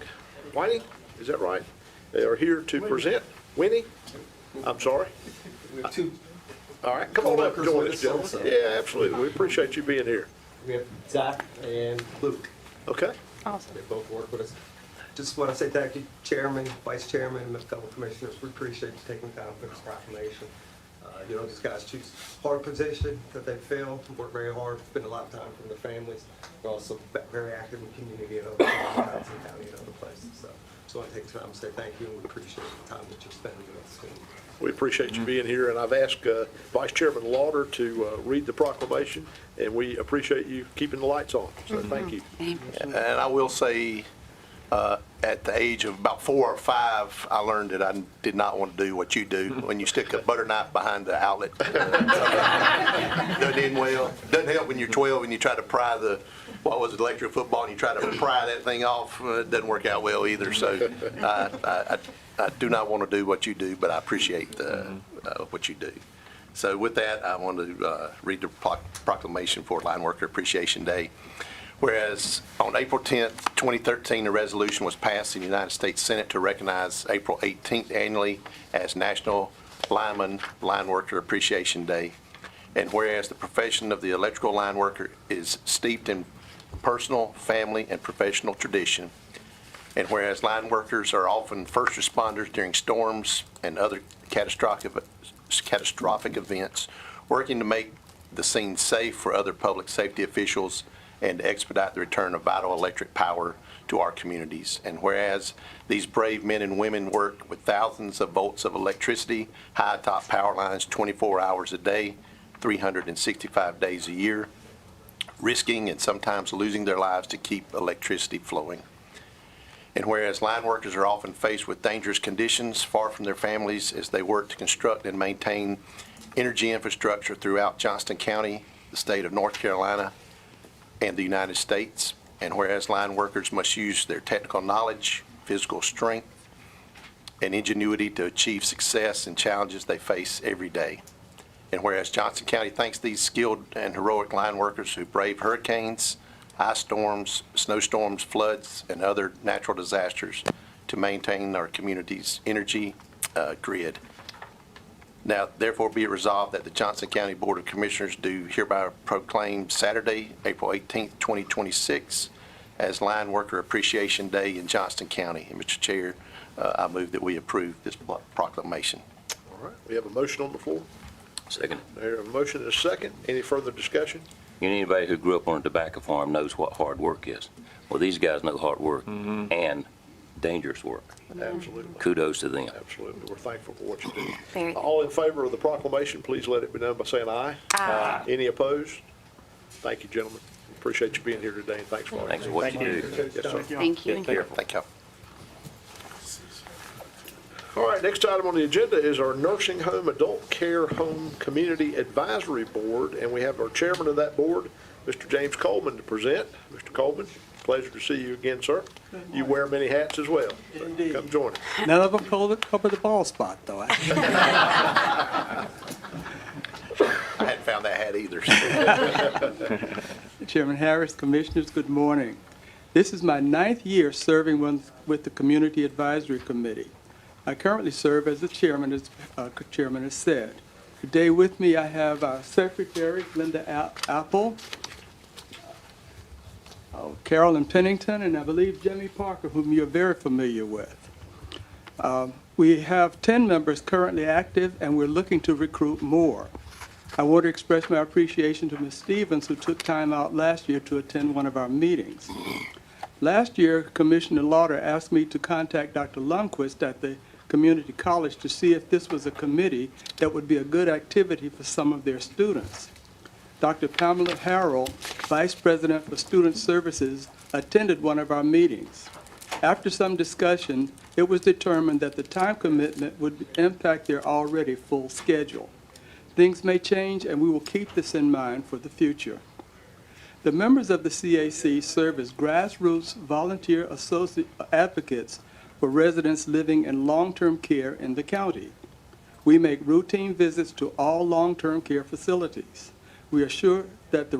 Whiting, is that right? They are here to present. Winnie? I'm sorry? We have two All right, come on up and join us, with us gentlemen. also. Yeah, absolutely. We appreciate you being here. We have Zach and Luke. Okay. Awesome. They both work with us. Just want to say thank you, Chairman, Vice Chairman, and fellow commissioners. We appreciate you taking time for this proclamation. These guys choose a hard position that they fill, work very hard, spend a lot of time from their families. They're also very active in the community and other Johnson County and other places. So just want to take time to say thank you, and we appreciate the time that you're spending with us. We appreciate you being here, and I've asked Vice Chairman Lauder to read the proclamation, and we appreciate you keeping the lights on. So thank you. And I will say, at the age of about 4 or 5, I learned that I did not want to do what you do when you stick a butter knife behind the outlet. Doesn't end well. Doesn't help when you're 12 and you try to pry electric football, and you try to pry that thing off. It doesn't work out well either. So I do not want to do what you do, but I appreciate what you do. So with that, I want to read the proclamation for Line Worker Appreciation Day. Whereas on April 10th, 2013, a resolution was passed in the United States Senate to recognize April 18th annually as National Line Worker Appreciation Day. And whereas the profession of the electrical line worker is steeped in personal, family, and professional tradition, and whereas line workers are often first responders during storms and other catastrophic events, working to make the scene safe for other public safety officials and to expedite the return of vital electric power to our communities. And whereas these brave men and women work with thousands of volts of electricity, high-top power lines 24 hours a day, 365 days a year, risking and sometimes losing their lives to keep electricity flowing. And whereas line workers are often faced with dangerous conditions far from their families as they work to construct and maintain energy infrastructure throughout Johnston County, the state of North Carolina, and the United States. And whereas line workers must use their technical knowledge, physical strength, and ingenuity to achieve success in challenges they face every day. And whereas Johnston County thanks these skilled and heroic line workers who brave hurricanes, ice storms, snowstorms, floods, and other natural disasters to maintain our community's energy grid. Now, therefore, be it resolved that the Johnston County Board of Commissioners do hereby proclaim Saturday, April 18th, 2026, as Line Worker Appreciation Day in Johnston County. And Mr. Chair, I move that we approve this proclamation. All right, we have a motion on the floor. Second. There, a motion and a second. Any further discussion? Anybody who grew up on a tobacco farm knows what hard work is. Well, these guys know hard work and dangerous work. Absolutely. Kudos to them. Absolutely. We're thankful for what you do. Very good. All in favor of the proclamation, please let it be done by saying aye. Aye. Any opposed? Thank you, gentlemen. Appreciate you being here today, and thanks for all Thanks you for what do. you do. Yes, sir. Thank you. Be careful. Thank you. All right, next item on the agenda is our Nursing Home Adult Care Home Community Advisory Board, and we have our chairman of that board, Mr. James Coleman, to present. Mr. Coleman, pleasure to see you again, sir. You wear many hats as well. So Indeed. come join us. None of them cover the ball spot, though. I hadn't found that hat either. Chairman Harris, Commissioners, good morning. This is my 9th year serving with the Community Advisory Committee. I currently serve as the chairman, as Chairman has said. Today with me, I have our Secretary, Linda Apple, Carolyn Pennington, and I believe Jimmy Parker, whom you're very familiar with. We have 10 members currently active, and we're looking to recruit more. I want to express my appreciation to Ms. Stevens, who took time out last year to attend one of our meetings. Last year, Commissioner Lauder asked me to contact Dr. Lundquist at the community college to see if this was a committee that would be a good activity for some of their students. Dr. Pamela Harrell, Vice President for Student Services, attended one of our meetings. After some discussion, it was determined that the time commitment would impact their already full schedule. Things may change, and we will keep this in mind for the future. The members of the CAC serve as grassroots volunteer advocates for residents living in long-term care in the county. We make routine visits to all long-term care facilities. We assure that the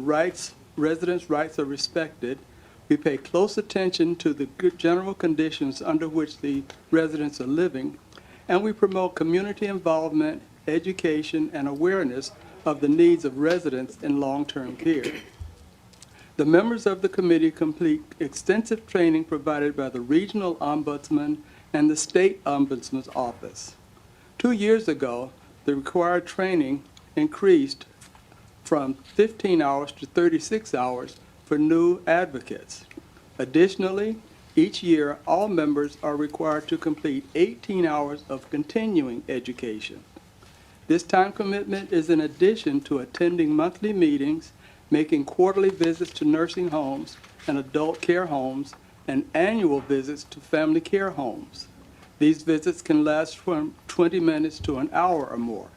residents' rights are respected. We pay close attention to the general conditions under which the residents are living, and we promote community involvement, education, and awareness of the needs of residents in long-term care. The members of the committee complete extensive training provided by the Regional Ombudsman and the State Ombudsman's Office. 2 years ago, the required training increased from 15 hours to 36 hours for new advocates. Additionally, each year, all members are required to complete 18 hours of continuing education. This time commitment is in addition to attending monthly meetings, making quarterly visits to nursing homes and adult care homes, and annual visits to family care homes. These visits can last from 20 minutes to an hour or more.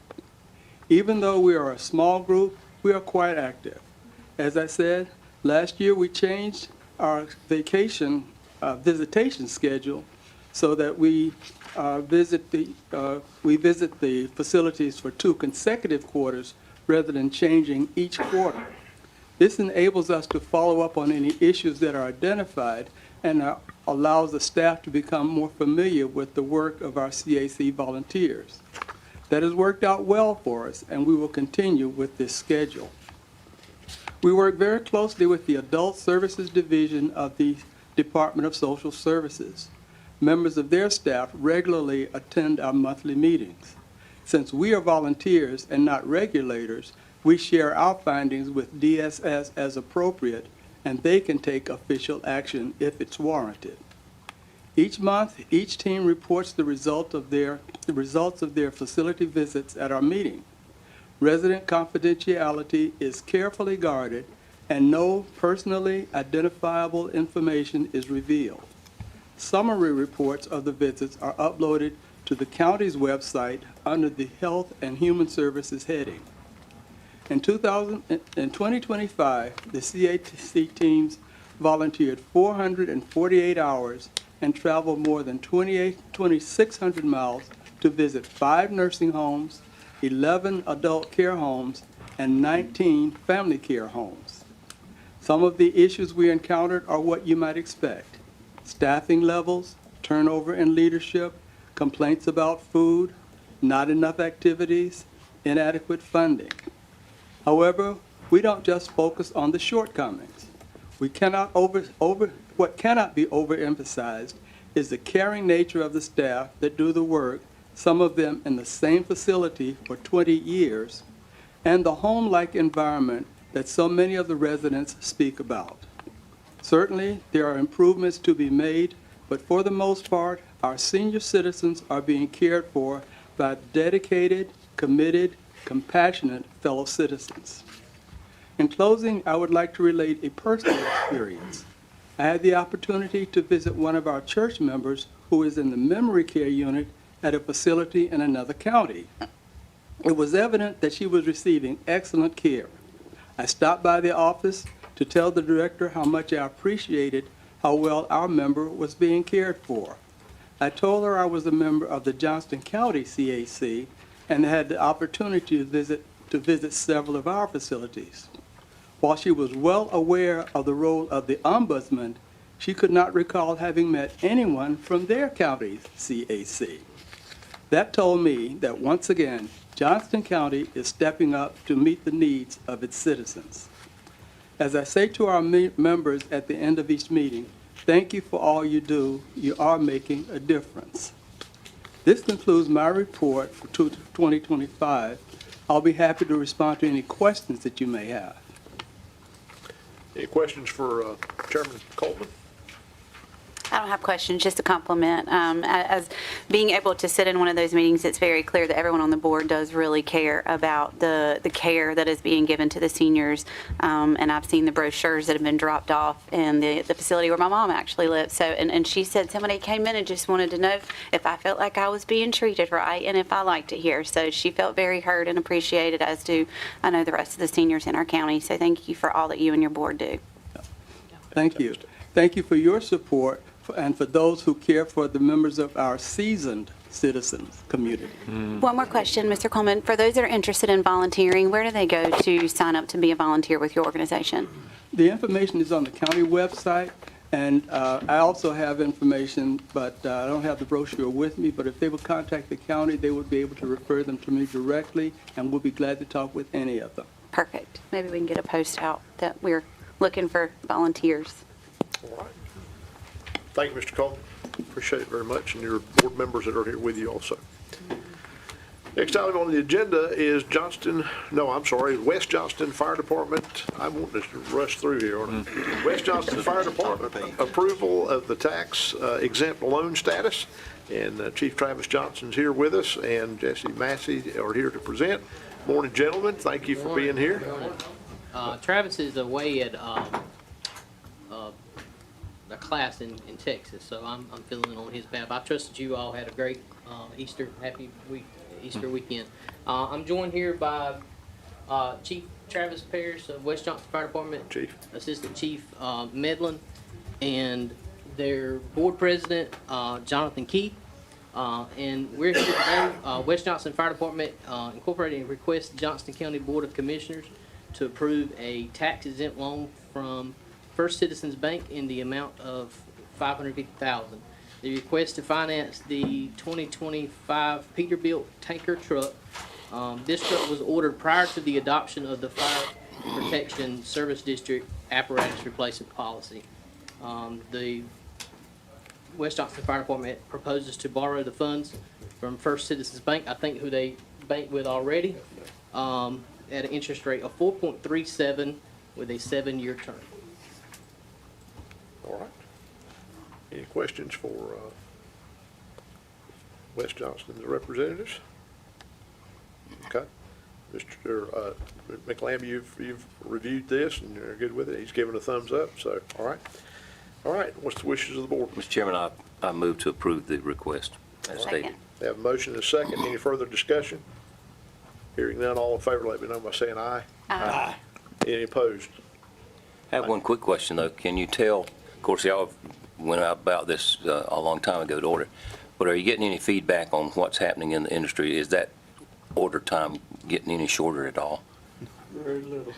Even though we are a small group, we are quite active. As I said, last year we changed our visitation schedule so that we visit the facilities for 2 consecutive quarters rather than changing each quarter. This enables us to follow up on any issues that are identified and allows the staff to become more familiar with the work of our CAC volunteers. That has worked out well for us, and we will continue with this schedule. We work very closely with the Adult Services Division of the Department of Social Services. Members of their staff regularly attend our monthly meetings. Since we are volunteers and not regulators, we share our findings with DSS as appropriate and they can take official action if it's warranted. Each month, each team reports the results of their facility visits at our meeting. Resident confidentiality is carefully guarded, and no personally identifiable information is revealed. Summary reports of the visits are uploaded to the county's website under the Health and Human Services heading. In 2025, the CAC teams volunteered 448 hours and traveled more than 2,600 miles to visit 5 nursing homes, 11 adult care homes, and 19 family care homes. Some of the issues we encountered are what you might expect: staffing levels, turnover in leadership, complaints about food, not enough activities, inadequate funding. However, we don't just focus on the shortcomings. What cannot be overemphasized is the caring nature of the staff that do the work, some of them in the same facility for 20 years, and the home-like environment that so many of the residents speak about. Certainly, there are improvements to be made, but for the most part, our senior citizens are being cared for by dedicated, committed, compassionate fellow citizens. In closing, I would like to relate a personal experience. I had the opportunity to visit one of our church members who is in the memory care unit at a facility in another county. It was evident that she was receiving excellent care. I stopped by the office to tell the director how much I appreciated how well our member was being cared for. I told her I was a member of the Johnston County CAC and had the opportunity to visit several of our facilities. While she was well aware of the role of the ombudsman, she could not recall having met anyone from their county's CAC. That told me that once again, Johnston County is stepping up to meet the needs of its citizens. As I say to our members at the end of each meeting, thank you for all you do. You are making a difference. This concludes my report for 2025. I'll be happy to respond to any questions that you may have. Any questions for Chairman Coleman? I don't have questions, just a compliment. As being able to sit in one of those meetings, it's very clear that everyone on the board does really care about the care that is being given to the seniors. And I've seen the brochures that have been dropped off in the facility where my mom actually lives. So, and she said somebody came in and just wanted to know if I felt like I was being treated right and if I liked it here. So she felt very heard and appreciated, as do I know the rest of the seniors in our county. So thank you for all that you and your board do. Thank you. Thank you for your support and for those who care for the members of our seasoned citizens community. One more question, Mr. Coleman. For those that are interested in volunteering, where do they go to sign up to be a volunteer with your organization? The information is on the county website, and I also have information, but I don't have the brochure with me, but if they would contact the county, they would be able to refer them to me directly, and we'll be glad to talk with any of them. Perfect. Maybe we can get a post out that we're looking for volunteers. All right. Thank you, Mr. Coleman. Appreciate it very much, and your board members that are here with you also. Next item on the agenda is West Johnston Fire Department. I want to rush through here, aren't I? West Johnston Fire Department approval of the tax exempt loan status. And Chief Travis Johnson's here with us, and Jesse Massey are here to present. Morning, gentlemen. Thank you for being here. Travis is away at a class in Texas, so I'm filling in on his behalf. I trust that you all had a great Easter weekend. I'm joined here by Chief Travis Parrish of West Johnston Fire Department, Chief. Assistant Chief Medlin, and their board president, Jonathan Keith. And we're here today. West Johnston Fire Department Incorporated requests the Johnston County Board of Commissioners to approve a tax-exempt loan from First Citizens Bank in the amount of $550,000. The request to finance the 2025 Peterbilt tanker truck. This truck was ordered prior to the adoption of the Fire Protection Service District apparatus replacement policy. The West Johnston Fire Department proposes to borrow the funds from First Citizens Bank, I think who they bank with already, at an interest rate of 4.37 with a 7-year term. All right. Any questions for West Johnston's representatives? Okay. Mr. McLamb, you've reviewed this and you're good with it. He's given a thumbs up, so, all right. All right, what's the wishes of the board? Mr. Chairman, I move to approve the request as stated. Second. We have a motion and a second. Any further discussion? Hearing none, all in favor, let me know by saying aye. Aye. Any opposed? I have one quick question, though. Can you tell, of course, y'all went out about this a long time ago to order, but are you getting any feedback on what's happening in the industry? Is that order time getting any shorter at all? Very little.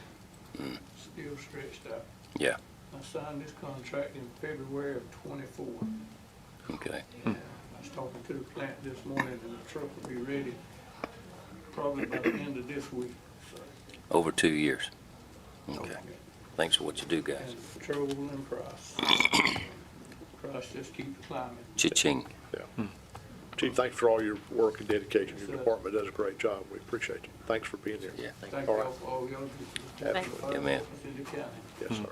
Still stretched out. Yeah. I signed this contract in February of '24. Okay. I was talking to the plant this morning, and the truck will be ready probably by the end of this week. Over 2 years. Okay. Thanks for what you do, guys. And control and price. Price just keeps climbing. Cha-ching. Yeah. Chief, thanks for all your work and dedication. Your department does a great job. We appreciate you. Thanks for being here. Yeah. Thank All you right. all for all y'all do. Absolutely. Yeah, man. In the county. Yes, sir.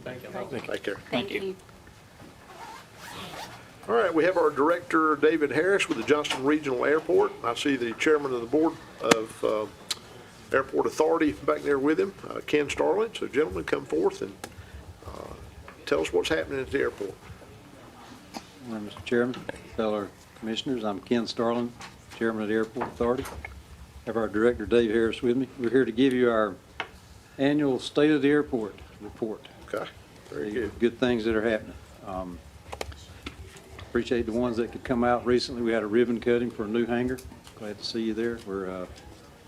Thank you. Take care. Thank you. All right, we have our director, David Harris, with the Johnston Regional Airport. I see the chairman of the board of Airport Authority back there with him, Ken Starling. So gentlemen, come forth and tell us what's happening at the airport. Well, Mr. Chairman, fellow commissioners, I'm Ken Starling, chairman of the Airport Authority. I have our director, Dave Harris, with me. We're here to give you our annual State of the Airport report. Okay, very good. Good things that are happening. Appreciate the ones that could come out recently. We had a ribbon cutting for a new hangar. Glad to see you there. We're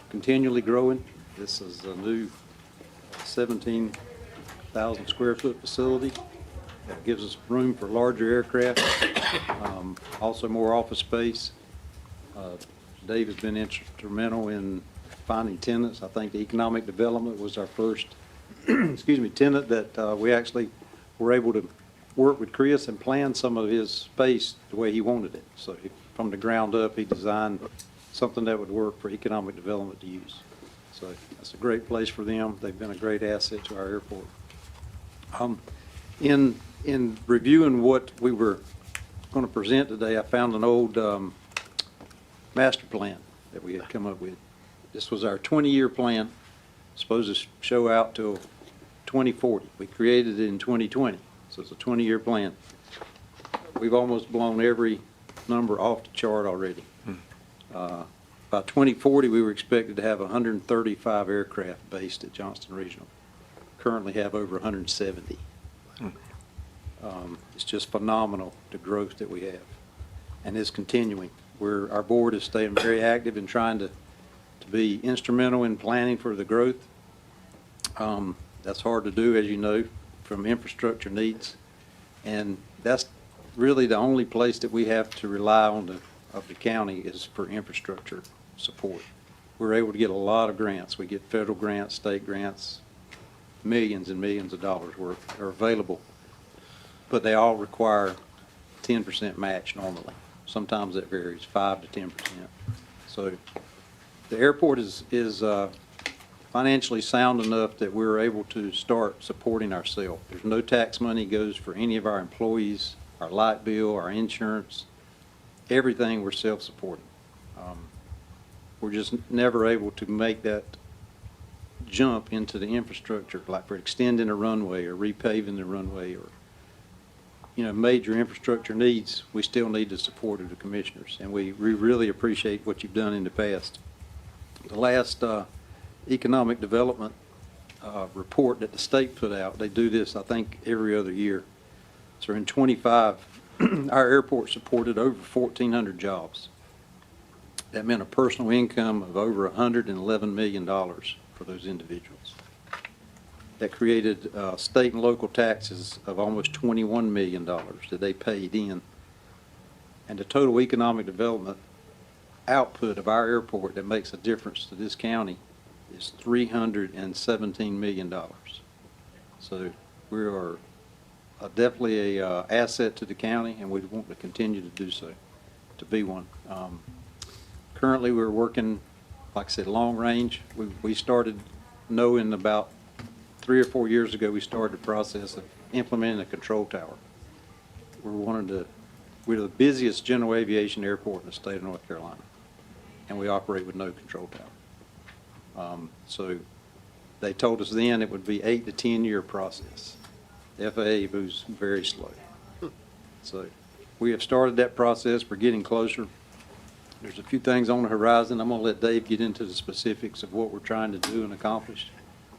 continually growing. This is a new 17,000 square foot facility that gives us room for larger aircraft, also more office space. Dave has been instrumental in finding tenants. I think the economic development was our first tenant that we actually were able to work with Chris and plan some of his space the way he wanted it. So from the ground up, he designed something that would work for economic development to use. So that's a great place for them. They've been a great asset to our airport. In reviewing what we were going to present today, I found an old master plan that we had come up with. This was our 20-year plan, supposed to show out till 2040. We created it in 2020, so it's a 20-year plan. We've almost blown every number off the chart already. By 2040, we were expected to have 135 aircraft based at Johnston Regional. Currently have over 170. It's just phenomenal, the growth that we have, and it's continuing. Our board is staying very active in trying to be instrumental in planning for the growth. That's hard to do, as you know, from infrastructure needs, and that's really the only place that we have to rely on of the county is for infrastructure support. We're able to get a lot of grants. We get federal grants, state grants, millions and millions of dollars worth are available, but they all require 10% match normally. Sometimes that varies, 5 to 10%. So the airport is financially sound enough that we're able to start supporting ourselves. There's no tax money goes for any of our employees, our light bill, our insurance, everything we're self-supporting. We're just never able to make that jump into the infrastructure, like for extending a runway or repaving the runway or, major infrastructure needs. We still need the support of the commissioners, and we really appreciate what you've done in the past. The last economic development report that the state put out, they do this, I think, every other year. So in 25, our airport supported over 1,400 jobs. That meant a personal income of over $111 million for those individuals. That created state and local taxes of almost $21 million that they paid in. And the total economic development output of our airport that makes a difference to this county is $317 million. So we are definitely a asset to the county, and we want to continue to do so, to be one. Currently, we're working, like I said, long range. We started knowing about 3 or 4 years ago, we started the process of implementing a control tower. We're the busiest general aviation airport in the state of North Carolina, and we operate with no control tower. So they told us then it would be 8 to 10 year process. The FAA moves very slow. So we have started that process. We're getting closer. There's a few things on the horizon. I'm going to let Dave get into the specifics of what we're trying to do and accomplish.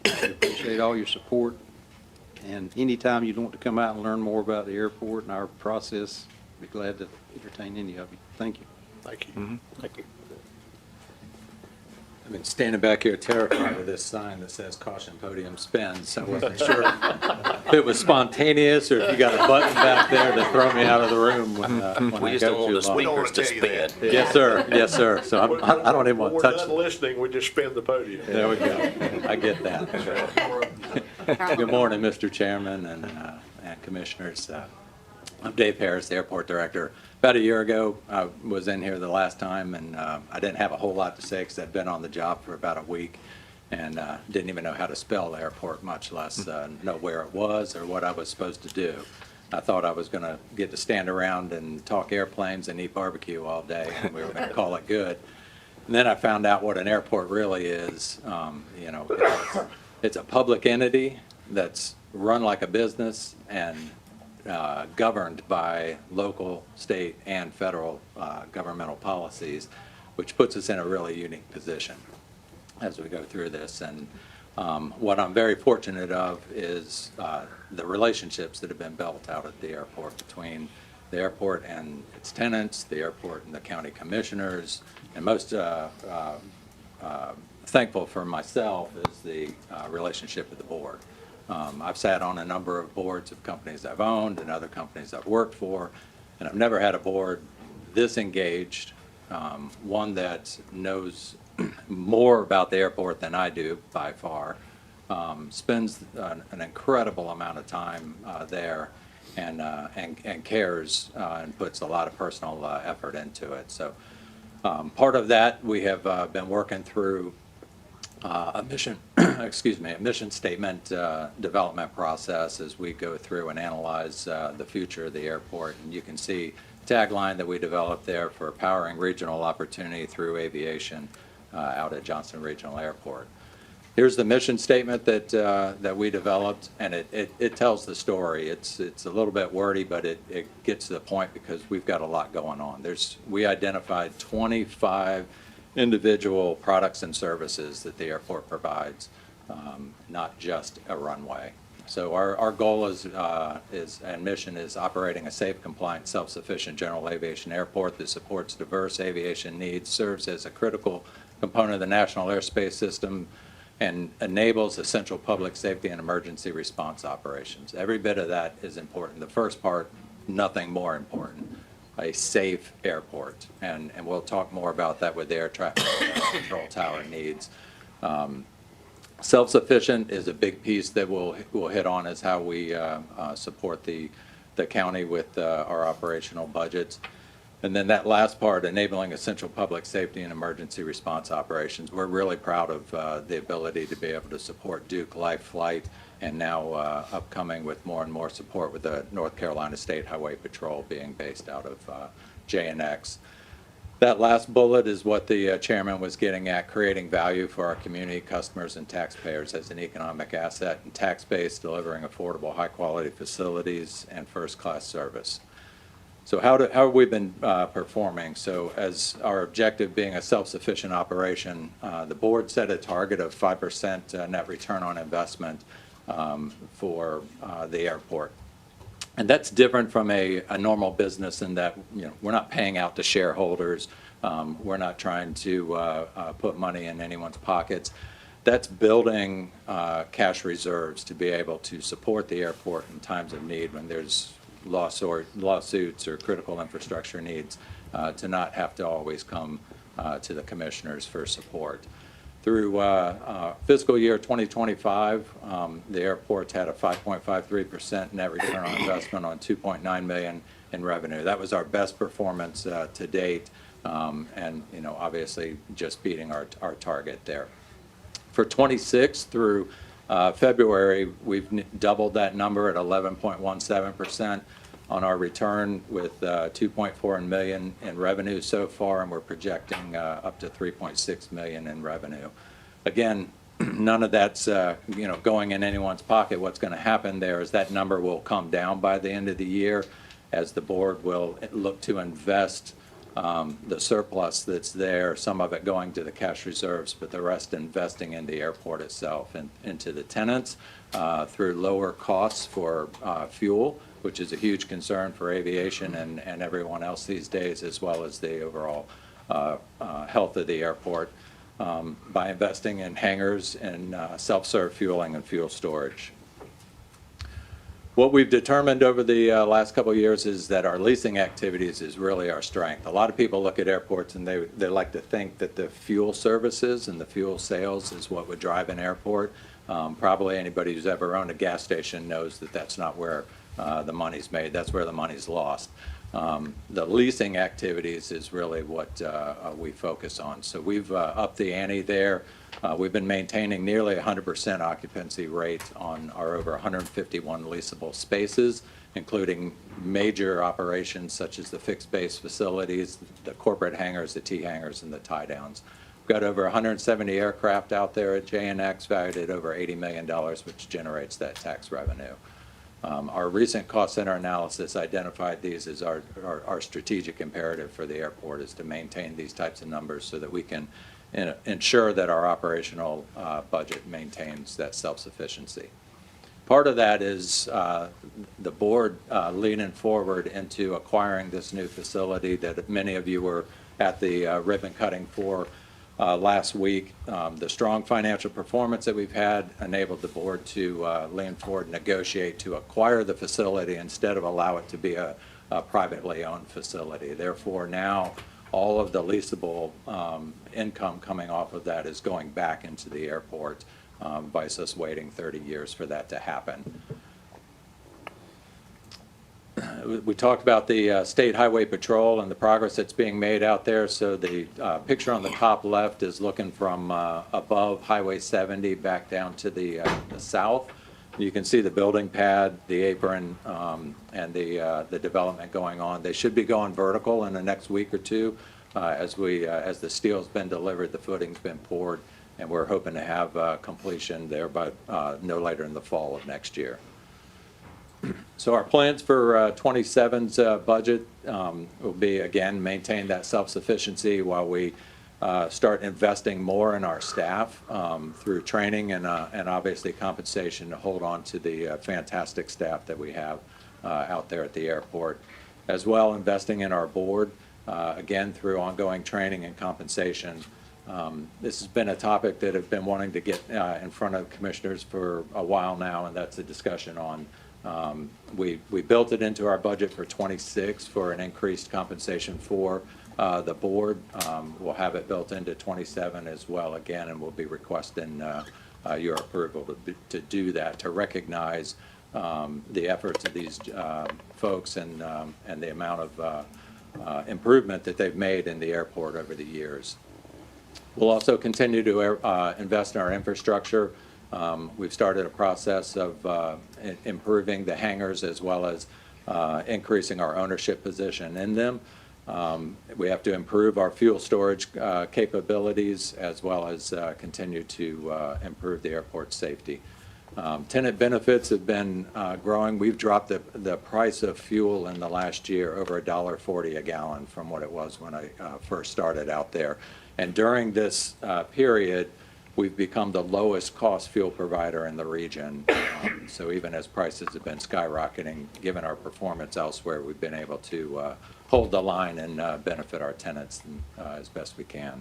We appreciate all your support. And anytime you'd want to come out and learn more about the airport and our process, be glad to entertain any of you. Thank you. Thank you. Thank you. I've been standing back here terrified with this sign that says caution podium spins. I wasn't sure if it was spontaneous or if you got a button back there to throw me out of the room when We I just go don't want the too long. speakers to spin. Yes, sir. Yes, sir. So I don't even want to When touch we're done them. listening, we just spin the podium. There we go. I get that. Good morning, Mr. Chairman and Commissioners. I'm Dave Harris, the Airport Director. About a year ago, I was in here the last time, and I didn't have a whole lot to say because I'd been on the job for about a week and didn't even know how to spell the airport, much less know where it was or what I was supposed to do. I thought I was going to get to stand around and talk airplanes and eat barbecue all day, and we were going to call it good. And then I found out what an airport really is. It's a public entity that's run like a business and governed by local, state, and federal governmental policies, which puts us in a really unique position as we go through this. And what I'm very fortunate of is the relationships that have been built out at the airport between the airport and its tenants, the airport and the county commissioners, and most thankful for myself is the relationship with the board. I've sat on a number of boards of companies I've owned and other companies I've worked for, and I've never had a board this engaged, one that knows more about the airport than I do by far, spends an incredible amount of time there and cares and puts a lot of personal effort into it. So part of that we have been working through a mission, a mission statement development process as we go through and analyze the future of the airport. And you can see tagline that we developed there for powering regional opportunity through aviation out at Johnston Regional Airport. Here's the mission statement that we developed, and it tells the story. It's a little bit wordy, but it gets to the point because we've got a lot going on. We identified 25 individual products and services that the airport provides, not just a runway. So our goal is and mission is operating a safe, compliant, self-sufficient general aviation airport that supports diverse aviation needs, serves as a critical component of the national airspace system, and enables essential public safety and emergency response operations. Every bit of that is important. The first part, nothing more important. A safe airport, and we'll talk more about that with the air traffic control tower needs. Self-sufficient is a big piece that we'll hit on, is how we support the county with our operational budgets. And then that last part, enabling essential public safety and emergency response operations. We're really proud of the ability to be able to support Duke Life Flight, and now upcoming with more and more support with the North Carolina State Highway Patrol being based out of JNX. That last bullet is what the chairman was getting at, creating value for our community, customers, and taxpayers as an economic asset and tax base, delivering affordable, high-quality facilities and first-class service. So how have we been performing? So as our objective being a self-sufficient operation, the board set a target of 5% net return on investment for the airport. And that's different from a normal business in that, we're not paying out to shareholders. We're not trying to put money in anyone's pockets. That's building cash reserves to be able to support the airport in times of need when there's lawsuits or critical infrastructure needs, to not have to always come to the commissioners for support. Through fiscal year 2025, the airport's had a 5.53% net return on investment on $2.9 million in revenue. That was our best performance to date, and obviously just beating our target there. For 26 through February, we've doubled that number at 11.17% on our return with $2.4 million in revenue so far, and we're projecting up to $3.6 million in revenue. Again, none of that's going in anyone's pocket. What's going to happen there is that number will come down by the end of the year as the board will look to invest the surplus that's there, some of it going to the cash reserves, but the rest investing in the airport itself and into the tenants through lower costs for fuel, which is a huge concern for aviation and everyone else these days, as well as the overall health of the airport by investing in hangars and self-serve fueling and fuel storage. What we've determined over the last couple of years is that our leasing activities is really our strength. A lot of people look at airports and they like to think that the fuel services and the fuel sales is what would drive an airport. Probably anybody who's ever owned a gas station knows that that's not where the money's made. That's where the money's lost. The leasing activities is really what we focus on. So we've upped the ante there. We've been maintaining nearly 100% occupancy rate on our over 151 leasable spaces, including major operations such as the fixed base facilities, the corporate hangars, the T hangars, and the tie downs. We've got over 170 aircraft out there at JNX valued at over $80 million, which generates that tax revenue. Our recent cost center analysis identified these as our strategic imperative for the airport is to maintain these types of numbers so that we can ensure that our operational budget maintains that self-sufficiency. Part of that is the board leaning forward into acquiring this new facility that many of you were at the ribbon cutting for last week. The strong financial performance that we've had enabled the board to lean forward and negotiate to acquire the facility instead of allow it to be a privately owned facility. Therefore, now all of the leasable income coming off of that is going back into the airport, versus us waiting 30 years for that to happen. We talked about the State Highway Patrol and the progress that's being made out there. So the picture on the top left is looking from above Highway 70 back down to the south. You can see the building pad, the apron, and the development going on. They should be going vertical in the next week or two as the steel's been delivered, the footing's been poured, and we're hoping to have completion there by no later in the fall of next year. So our plans for 27's budget will be, again, maintain that self-sufficiency while we start investing more in our staff through training and obviously compensation to hold on to the fantastic staff that we have out there at the airport. As well, investing in our board, again, through ongoing training and compensation. This has been a topic that I've been wanting to get in front of commissioners for a while now, and that's a discussion on we built it into our budget for 26 for an increased compensation for the board. We'll have it built into 27 as well again, and we'll be requesting your approval to do that, to recognize the efforts of these folks and the amount of improvement that they've made in the airport over the years. We'll also continue to invest in our infrastructure. We've started a process of improving the hangars as well as increasing our ownership position in them. We have to improve our fuel storage capabilities as well as continue to improve the airport safety. Tenant benefits have been growing. We've dropped the price of fuel in the last year over $1.40 a gallon from what it was when I first started out there. And during this period, we've become the lowest cost fuel provider in the region. So even as prices have been skyrocketing, given our performance elsewhere, we've been able to hold the line and benefit our tenants as best we can.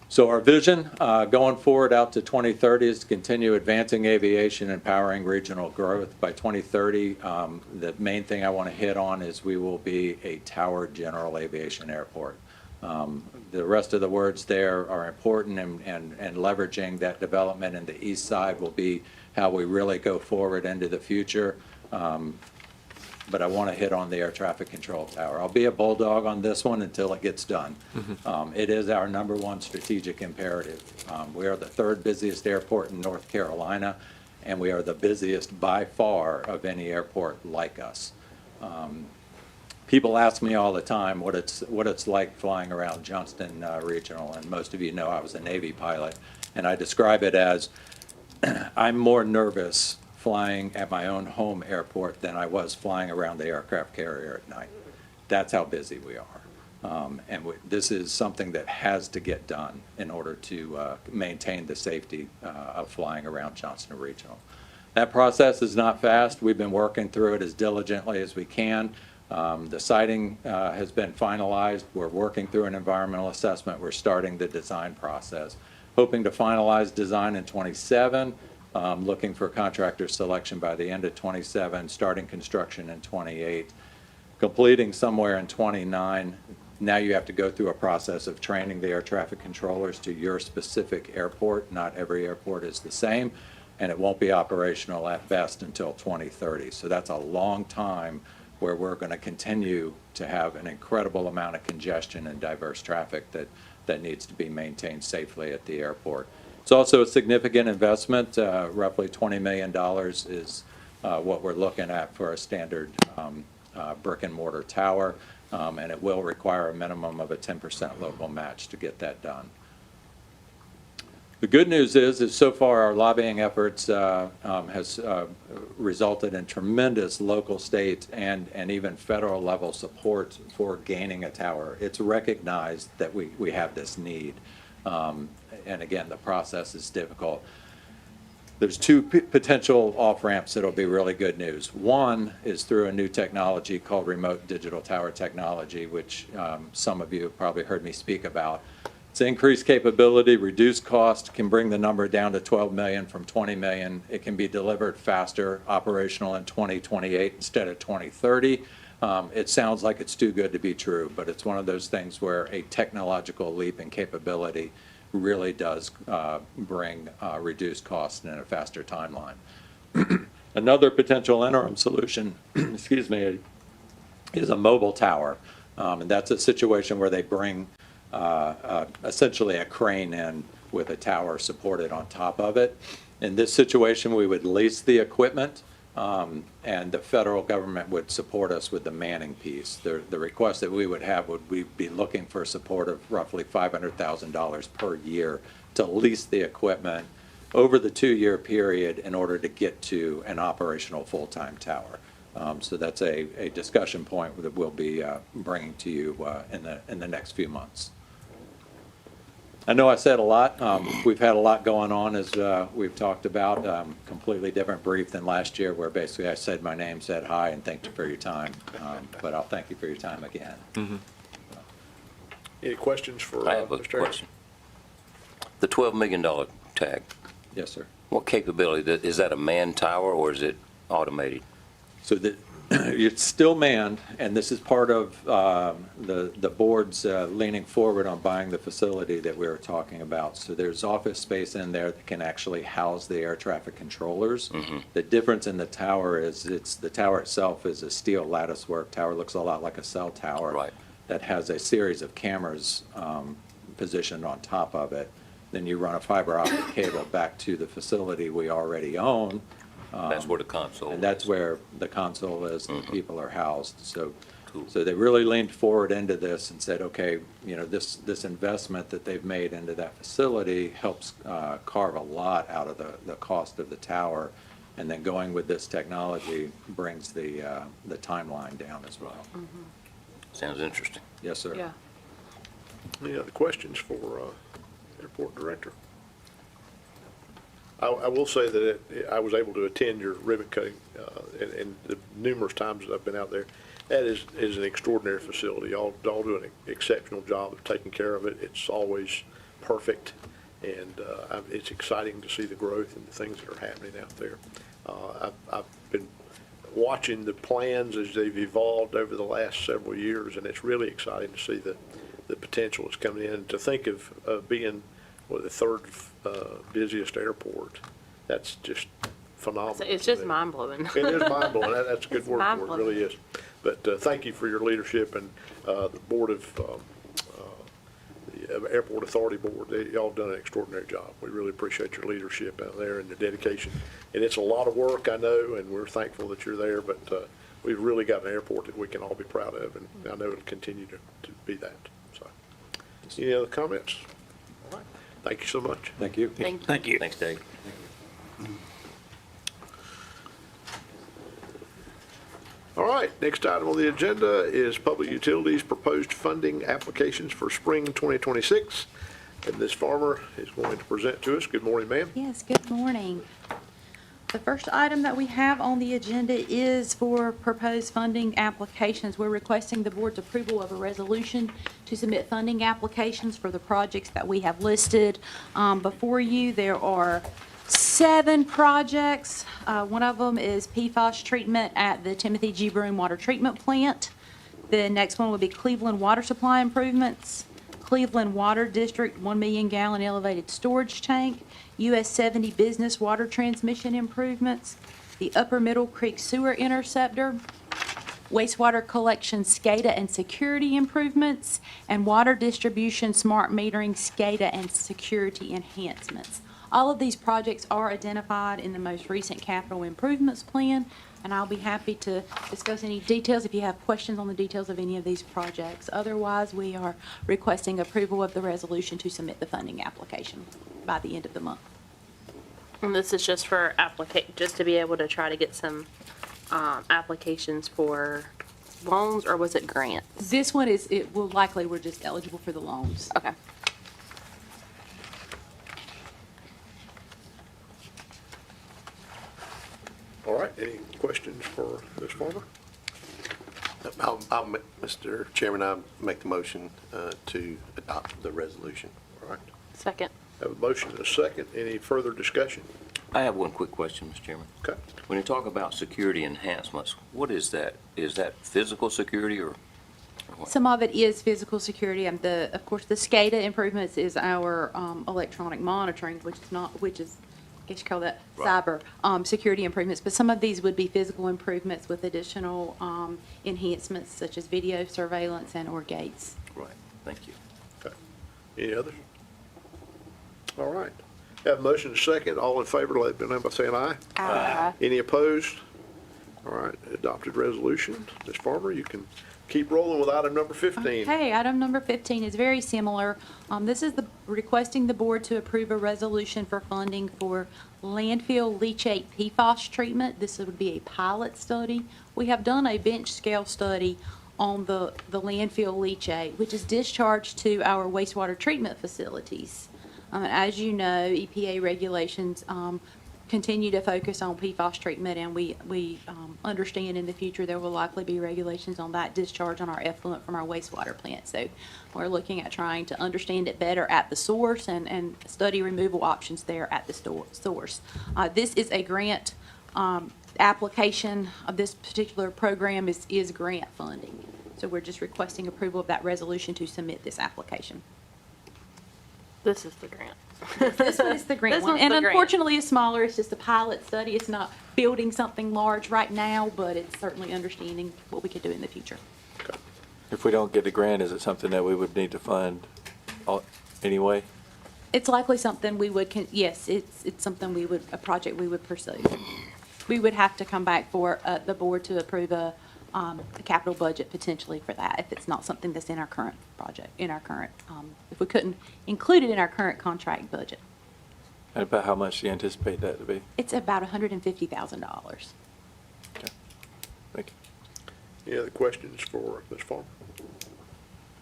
So our vision going forward out to 2030 is to continue advancing aviation and powering regional growth. By 2030, the main thing I want to hit on is we will be a towered general aviation airport. The rest of the words there are important, and leveraging that development in the east side will be how we really go forward into the future. but I want to hit on the air traffic control tower. I'll be a bulldog on this one until it gets done. It is our #1 strategic imperative. We are the 3rd busiest airport in North Carolina, and we are the busiest by far of any airport like us. People ask me all the time what it's like flying around Johnston Regional, and most of you know I was a Navy pilot, and I describe it as I'm more nervous flying at my own home airport than I was flying around the aircraft carrier at night. That's how busy we are. This is something that has to get done in order to maintain the safety of flying around Johnston Regional. That process is not fast. We've been working through it as diligently as we can. The siting has been finalized. We're working through an environmental assessment. We're starting the design process. Hoping to finalize design in '27, looking for contractor selection by the end of '27, starting construction in '28, completing somewhere in '29. Now you have to go through a process of training the air traffic controllers to your specific airport. Not every airport is the same, and it won't be operational at best until 2030. So that's a long time where we're going to continue to have an incredible amount of congestion and diverse traffic that needs to be maintained safely at the airport. It's also a significant investment. Roughly $20 million is what we're looking at for a standard brick and mortar tower, and it will require a minimum of a 10% local match to get that done. The good news is so far our lobbying efforts has resulted in tremendous local, state, and even federal level support for gaining a tower. It's recognized that we have this need. And again, the process is difficult. There's 2 potential off-ramps that'll be really good news. One is through a new technology called remote digital tower technology, which some of you have probably heard me speak about. It's increased capability, reduced cost, can bring the number down to 12 million from 20 million. It can be delivered faster, operational in 2028 instead of 2030. It sounds like it's too good to be true, but it's one of those things where a technological leap in capability really does bring reduced cost and a faster timeline. Another potential interim solution, excuse me, is a mobile tower. And that's a situation where they bring essentially a crane in with a tower supported on top of it. In this situation, we would lease the equipment, and the federal government would support us with the manning piece. The request that we would have would we be looking for support of roughly $500,000 per year to lease the equipment over the 2-year period in order to get to an operational full-time tower. So that's a discussion point that we'll be bringing to you in the next few months. I know I said a lot. We've had a lot going on, as we've talked about. Completely different brief than last year, where basically I said my name, said hi, and thanked you for your time. But I'll thank you for your time again. Any questions for I have a Mr. question. The $12 million tag. Yes, sir. What capability? Is that a manned tower or is it automated? So it's still manned, and this is part of the board's leaning forward on buying the facility that we were talking about. So there's office space in there that can actually house the air traffic controllers. The difference in the tower is the tower itself is a steel latticework tower. Looks a lot like a cell tower that has a series of cameras positioned on top of it. Then you run a fiber optic cable back to the facility we already own. That's where the console and that's where the console is and the people are housed. So they really leaned forward into this and said, okay, this investment that they've made into that facility helps carve a lot out of the cost of the tower, and then going with this technology brings the timeline down as well. Sounds interesting. Yes, sir. Yeah. Any other questions for Airport Director? I will say that I was able to attend your ribbon cutting, and the numerous times that I've been out there. That is an extraordinary facility. Y'all do an exceptional job of taking care of it. It's always perfect, and it's exciting to see the growth and the things that are happening out there. I've been watching the plans as they've evolved over the last several years, and it's really exciting to see the potential that's coming in. To think of being the 3rd busiest airport, that's just phenomenal. So it's just mind-blowing. It is mind-blowing. That's a good It's word for it, it mind-blowing. really is. But thank you for your leadership and the Board of, the Airport Authority Board. Y'all have done an extraordinary job. We really appreciate your leadership out there and your dedication. And it's a lot of work, I know, and we're thankful that you're there, but we've really got an airport that we can all be proud of, and I know it'll continue to be that. So, any other comments? All right. Thank you so much. Thank you. Thank you. Thanks, Dave. All right, next item on the agenda is Public Utilities Proposed Funding Applications for Spring 2026. And Ms. Farmer is going to present to us. Good morning, ma'am. Yes, good morning. The first item that we have on the agenda is for proposed funding applications. We're requesting the board's approval of a resolution to submit funding applications for the projects that we have listed before you. There are 7 projects. One of them is PFAS treatment at the Timothy G. Broome Water Treatment Plant. The next one would be Cleveland Water Supply Improvements, Cleveland Water District 1 million gallon elevated storage tank, US 70 Business Water Transmission Improvements, the Upper Middle Creek Sewer Interceptor, wastewater collection SCADA and security improvements, and water distribution smart metering SCADA and security enhancements. All of these projects are identified in the most recent capital improvements plan, and I'll be happy to discuss any details if you have questions on the details of any of these projects. Otherwise, we are requesting approval of the resolution to submit the funding application by the end of the month. And this is just for just to be able to try to get some applications for loans, or was it grants? This one is, it will likely, we're just eligible for the loans. Okay. All right, any questions for Ms. Farmer? Mr. Chairman, I'll make the motion to adopt the resolution. All right, Second. have a motion and a second. Any further discussion? I have one quick question, Mr. Chairman. Okay. When you talk about security enhancements, what is that? Is that physical security or what? Some of it is physical security, and of course, the SCADA improvements is our electronic monitoring, which is, I guess you call that Right. cyber security improvements. But some of these would be physical improvements with additional enhancements such as video surveillance and or gates. Right, thank you. Okay. Any others? All right. Have a motion and a second. All in favor, let it be known by saying aye. Aye. Any opposed? All right, adopted resolution. Ms. Farmer, you can keep rolling with item number 15. Okay, item number 15 is very similar. This is requesting the board to approve a resolution for funding for landfill leachate PFAS treatment. This would be a pilot study. We have done a bench scale study on the landfill leachate, which is discharged to our wastewater treatment facilities. As you know, EPA regulations continue to focus on PFAS treatment, and we understand in the future there will likely be regulations on that discharge on our effluent from our wastewater plant. So we're looking at trying to understand it better at the source and study removal options there at the source. This is a grant application of this particular program is grant funding. So we're just requesting approval of that resolution to submit this application. This is the grant. This one is the grant This one. one's And the grant. unfortunately, it's smaller. It's just a pilot study. It's not building something large right now, but it's certainly understanding what we could do in the future. If we don't get the grant, is it something that we would need to fund anyway? It's likely something we would, yes, it's something a project we would pursue. We would have to come back for the board to approve a capital budget potentially for that if it's not something that's in our current project, if we couldn't include it in our current contract budget. And about how much do you anticipate that to be? It's about $150,000. Okay, thank you. Any other questions for Ms. Farmer?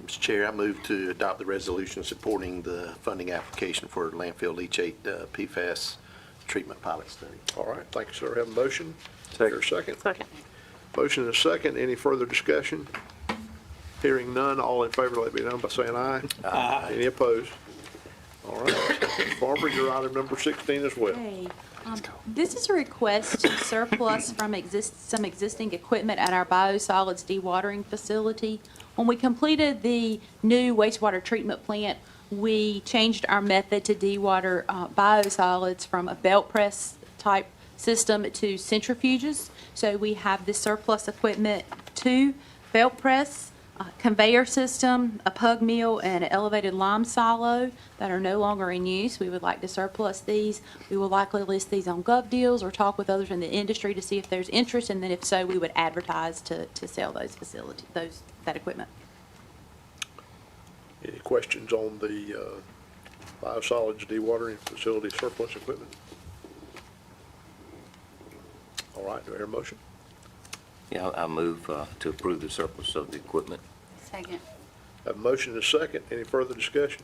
Mr. Chair, I move to adopt the resolution supporting the funding application for landfill leachate PFAS treatment pilot study. All right, thank you, sir. Have a motion? Second. Second. Second. Motion and a second. Any further discussion? Hearing none, all in favor, let it be known by saying aye. Aye. Any opposed? All right. Ms. Farmer, you're item number 16 as well. Okay. This is a request to surplus from some existing equipment at our biosolids dewatering facility. When we completed the new wastewater treatment plant, we changed our method to dewater biosolids from a belt press type system to centrifuges. So we have this surplus equipment, 2 belt press, conveyor system, a pug mill, and an elevated lime silo that are no longer in use. We would like to surplus these. We will likely list these on Gov Deals or talk with others in the industry to see if there's interest, and then if so, we would advertise to sell those facilities, that equipment. Any questions on the biosolids dewatering facility surplus equipment? All right, do I hear a motion? Yeah, I move to approve the surplus of the equipment. Second. Have a motion and a second. Any further discussion?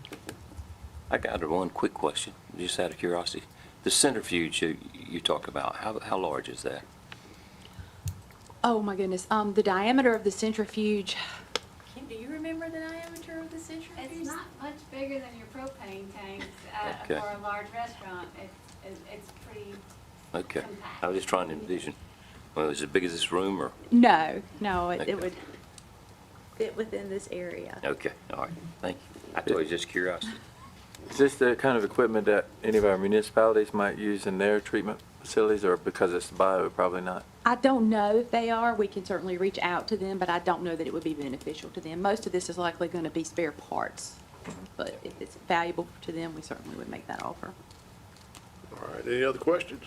I got one quick question, just out of curiosity. The centrifuge you talk about, how large is that? Oh, my goodness. The diameter of the centrifuge, Kim, do you remember the diameter of the centrifuge? It's not much bigger than your propane tanks Okay. for a large restaurant. It's pretty Okay. compact. I was just trying to envision. Well, is it as big as this room or? No, Okay. it would fit within this area. Okay, all right, thank you. I thought it was just curiosity. Is this the kind of equipment that any of our municipalities might use in their treatment facilities, or because it's bio, probably not? I don't know if they are. We can certainly reach out to them, but I don't know that it would be beneficial to them. Most of this is likely going to be spare parts, but if it's valuable to them, we certainly would make that offer. All right, any other questions?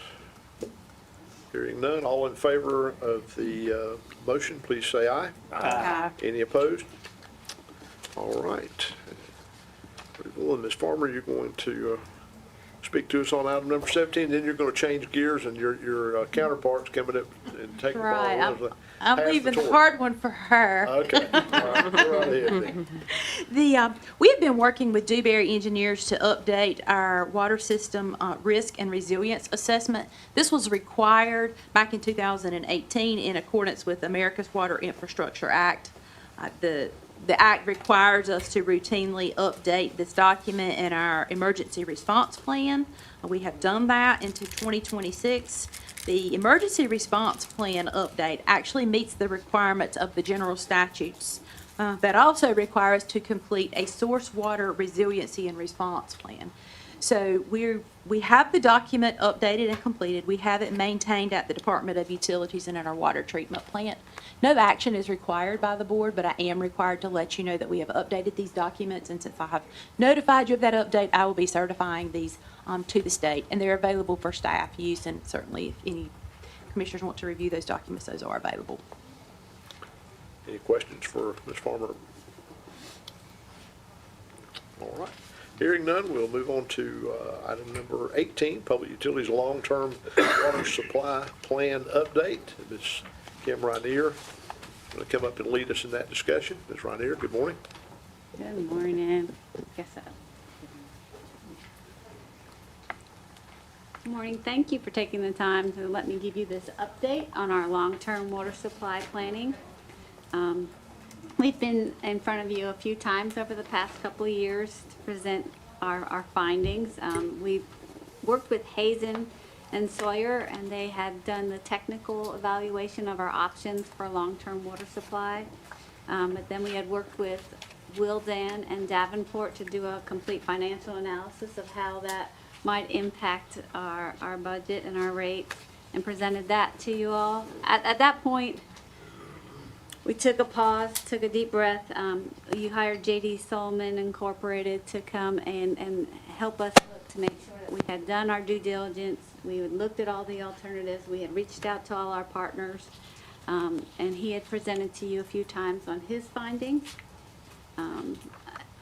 Hearing none, all in favor of the motion, please say aye. Aye. Any opposed? All right. Well, Ms. Farmer, you're going to speak to us on item number 17, then you're going to change gears, and your counterpart's coming up and taking Right. part. I'm leaving the hard one for her. Okay, all right, go right ahead then. We have been working with Dewberry Engineers to update our water system risk and resilience assessment. This was required back in 2018 in accordance with America's Water Infrastructure Act. The act requires us to routinely update this document in our emergency response plan. We have done that into 2026. The emergency response plan update actually meets the requirements of the general statutes that also require us to complete a source water resiliency and response plan. So we have the document updated and completed. We have it maintained at the Department of Utilities and at our water treatment plant. No action is required by the board, but I am required to let you know that we have updated these documents, and since I have notified you of that update, I will be certifying these to the state, and they're available for staff use, and certainly if any commissioners want to review those documents, those are available. Any questions for Ms. Farmer? All right. Hearing none, we'll move on to item number 18, Public Utilities Long-Term Water Supply Plan Update. Ms. Kim Rainier going to come up and lead us in that discussion. Ms. Rainier, good morning. Good morning. Guess so. Good morning. Thank you for taking the time to let me give you this update on our long-term water supply planning. We've been in front of you a few times over the past couple of years to present our findings. We've worked with Hazen and Sawyer, and they had done the technical evaluation of our options for long-term water supply. But then we had worked with Wildan and Davenport to do a complete financial analysis of how that might impact our budget and our rates, and presented that to you all. At that point, we took a pause, took a deep breath. You hired J.D. Solomon Incorporated to come and help us look to make sure that we had done our due diligence. We had looked at all the alternatives. We had reached out to all our partners. And he had presented to you a few times on his findings.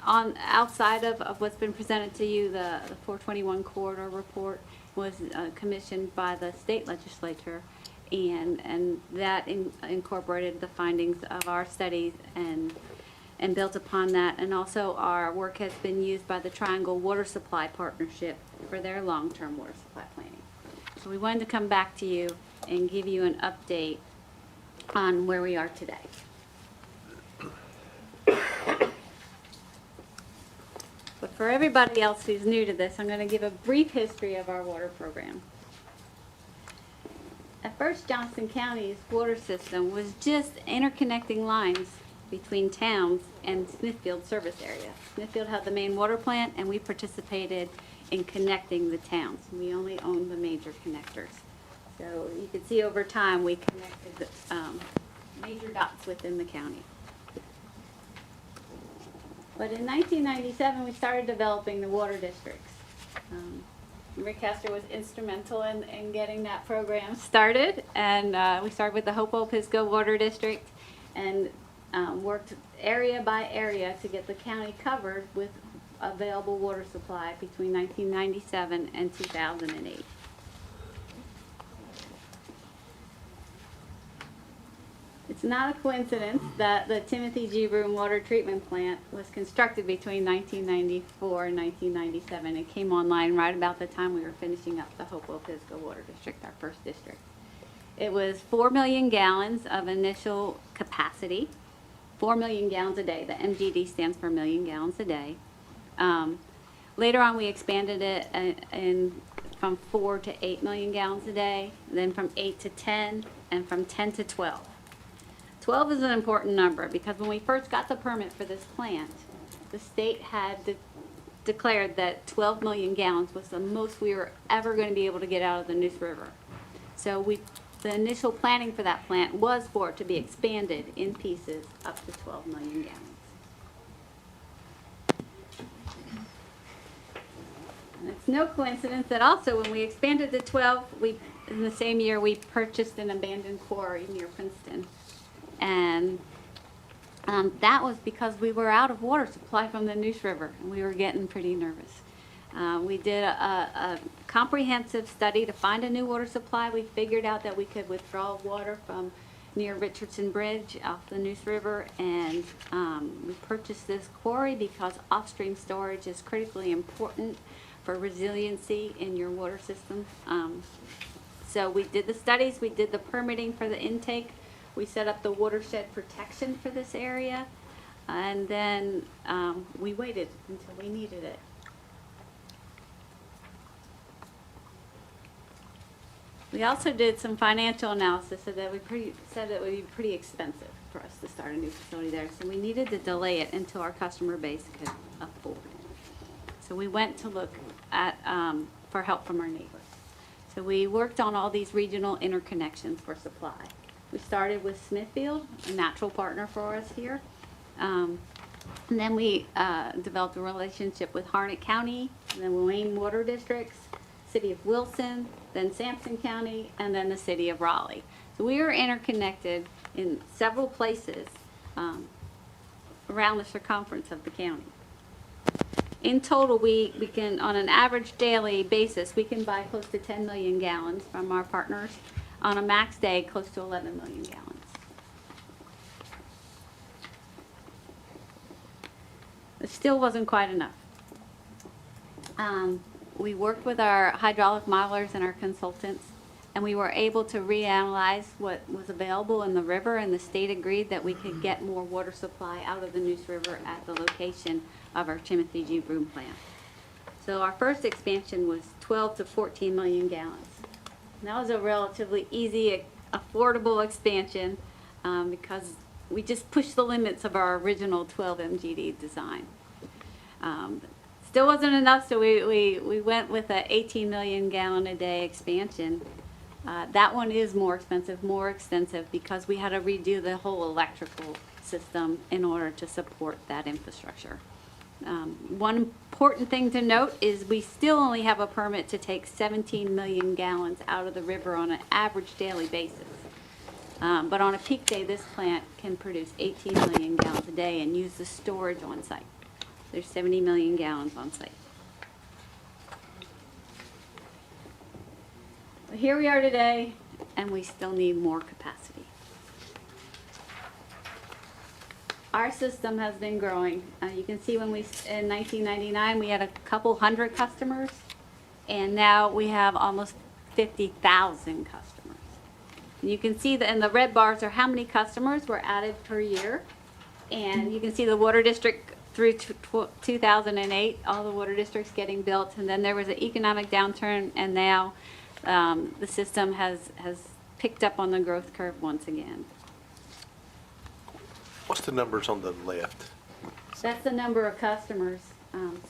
Outside of what's been presented to you, the 421 corridor report was commissioned by the state legislature. And that incorporated the findings of our studies and built upon that. And also our work has been used by the Triangle Water Supply Partnership for their long-term water supply planning. So we wanted to come back to you and give you an update on where we are today. But for everybody else who's new to this, I'm going to give a brief history of our water program. At first, Johnston County's water system was just interconnecting lines between towns and Smithfield service area. Smithfield had the main water plant, and we participated in connecting the towns. We only owned the major connectors. So you can see over time, we connected major dots within the county. But in 1997, we started developing the water districts. Rick Hester was instrumental in getting that program started, and we started with the Hopewell-Pisgah Water District and worked area by area to get the county covered with available water supply between 1997 and 2008. It's not a coincidence that the Timothy G. Broom Water Treatment Plant was constructed between 1994 and 1997. It came online right about the time we were finishing up the Hopewell-Pisgah Water District, our first district. It was 4 million gallons of initial capacity, 4 million gallons a day. The MGD stands for million gallons a day. Later on, we expanded it from 4 to 8 million gallons a day, then from 8 to 10, and from 10 to 12. 12 is an important number because when we first got the permit for this plant, the state had declared that 12 million gallons was the most we were ever going to be able to get out of the Neuse River. So the initial planning for that plant was for it to be expanded in pieces up to 12 million gallons. And it's no coincidence that also when we expanded to 12, in the same year we purchased an abandoned quarry near Princeton. And that was because we were out of water supply from the Neuse River, and we were getting pretty nervous. We did a comprehensive study to find a new water supply. We figured out that we could withdraw water from near Richardson Bridge off the Neuse River, and we purchased this quarry because off-stream storage is critically important for resiliency in your water system. So we did the studies, we did the permitting for the intake. We set up the watershed protection for this area, and then we waited until we needed it. We also did some financial analysis so that we said it would be pretty expensive for us to start a new facility there, so we needed to delay it until our customer base could afford it. So we went to look at for help from our neighbors. So we worked on all these regional interconnections for supply. We started with Smithfield, a natural partner for us here. And then we developed a relationship with Harnett County, and then Wayne Water Districts, City of Wilson, then Sampson County, and then the City of Raleigh. So we are interconnected in several places around the circumference of the county. In total, we can, on an average daily basis, we can buy close to 10 million gallons from our partners. On a max day, close to 11 million gallons. It still wasn't quite enough. We worked with our hydraulic modelers and our consultants, and we were able to reanalyze what was available in the river, and the state agreed that we could get more water supply out of the Neuse River at the location of our Timothy G. Broom plant. So our first expansion was 12 to 14 million gallons. And that was a relatively easy, affordable expansion because we just pushed the limits of our original 12 MGD design. Still wasn't enough, so we went with an 18 million gallon a day expansion. That one is more expensive, more extensive, because we had to redo the whole electrical system in order to support that infrastructure. One important thing to note is we still only have a permit to take 17 million gallons out of the river on an average daily basis. But on a peak day, this plant can produce 18 million gallons a day and use the storage on site. There's 70 million gallons on site. Well, here we are today, and we still need more capacity. Our system has been growing. You can see when in 1999, we had a couple hundred customers, and now we have almost 50,000 customers. And you can see that in the red bars are how many customers were added per year. And you can see the water district through 2008, all the water districts getting built, and then there was an economic downturn, and now the system has picked up on the growth curve once again. What's the numbers on the left? That's the number of customers.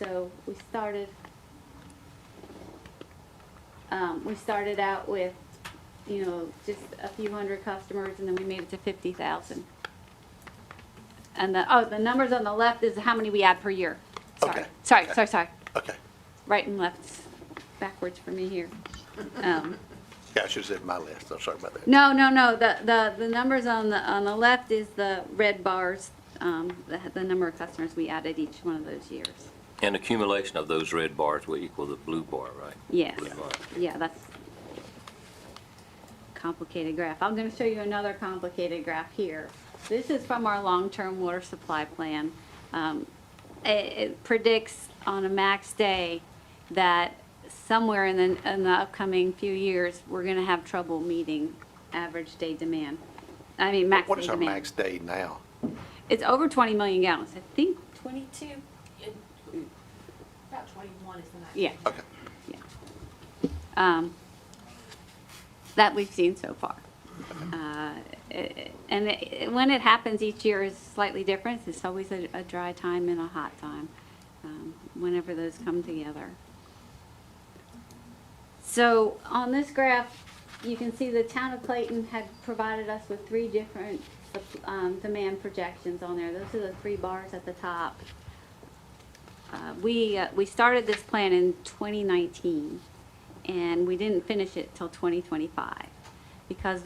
So we started out with just a few hundred customers, and then we made it to 50,000. And the numbers on the left is how many we add per year. Okay. Sorry. Okay. Right and left, backwards for me here. Yeah, I should have said my list. I'm sorry about that. No. The numbers on the left is the red bars, the number of customers we added each one of those years. And accumulation of those red bars will equal the blue bar, right? Yes. Blue bar. Yeah, that's complicated graph. I'm going to show you another complicated graph here. This is from our long-term water supply plan. It predicts on a max day that somewhere in the upcoming few years, we're going to have trouble meeting average day demand. I mean, max What day is our demand. max day now? It's over 20 million gallons. I think 22. About 21 is the max. Yeah. Okay. That we've seen so far. When it happens each year is slightly different. It's always a dry time and a hot time, whenever those come together. So on this graph, you can see the town of Clayton had provided us with 3 different demand projections on there. Those are the 3 bars at the top. We started this plan in 2019, and we didn't finish it till 2025 because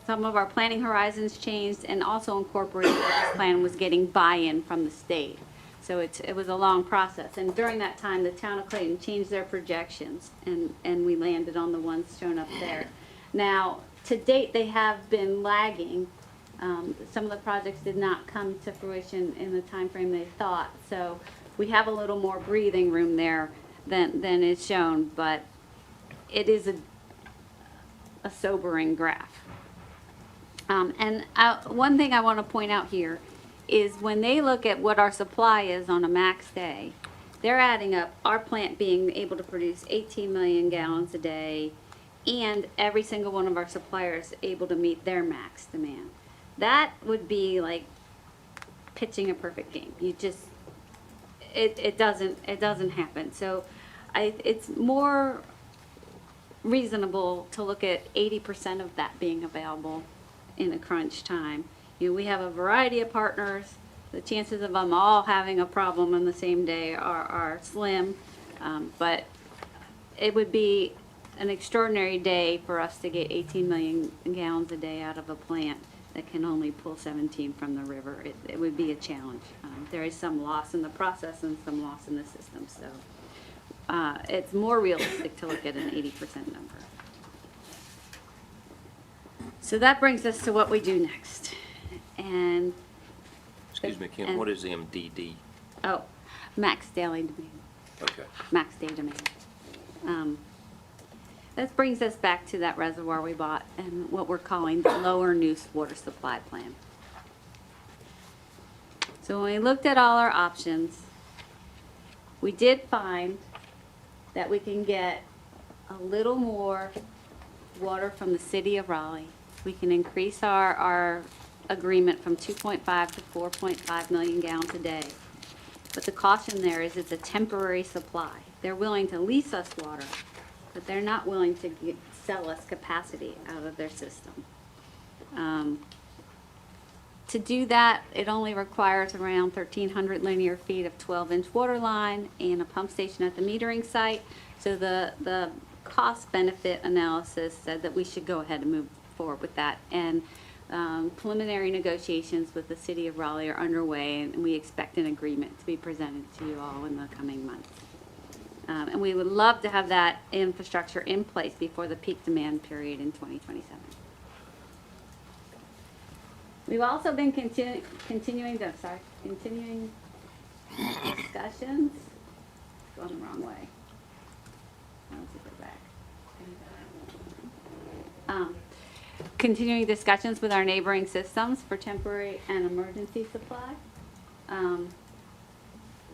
some of our planning horizons changed, and also incorporated with this plan was getting buy-in from the state. So it was a long process, and during that time, the town of Clayton changed their projections, and we landed on the ones shown up there. Now, to date, they have been lagging. Some of the projects did not come to fruition in the time frame they thought, so we have a little more breathing room there than is shown, but it is a sobering graph. One thing I want to point out here is when they look at what our supply is on a max day, they're adding up our plant being able to produce 18 million gallons a day, and every single one of our suppliers able to meet their max demand. That would be like pitching a perfect game. You just, it doesn't happen. So it's more reasonable to look at 80% of that being available in a crunch time. We have a variety of partners. The chances of them all having a problem on the same day are slim, but it would be an extraordinary day for us to get 18 million gallons a day out of a plant that can only pull 17 from the river. It would be a challenge. There is some loss in the process and some loss in the system, so it's more realistic to look at an 80% number. So that brings us to what we do next. And Excuse me, Kim, what is MDD? oh, max daily demand. Okay. Max day demand. That brings us back to that reservoir we bought and what we're calling the lower Neuse water supply plan. So when we looked at all our options, we did find that we can get a little more water from the city of Raleigh. We can increase our agreement from 2.5 to 4.5 million gallons a day. But the caution there is it's a temporary supply. They're willing to lease us water, but they're not willing to sell us capacity out of their system. To do that, it only requires around 1,300 linear feet of 12-inch water line and a pump station at the metering site. So the cost-benefit analysis said that we should go ahead and move forward with that. And preliminary negotiations with the city of Raleigh are underway, and we expect an agreement to be presented to you all in the coming months. And we would love to have that infrastructure in place before the peak demand period in 2027. We've also been continuing discussions. Going the wrong way. Let's go back. Continuing discussions with our neighboring systems for temporary and emergency supply. There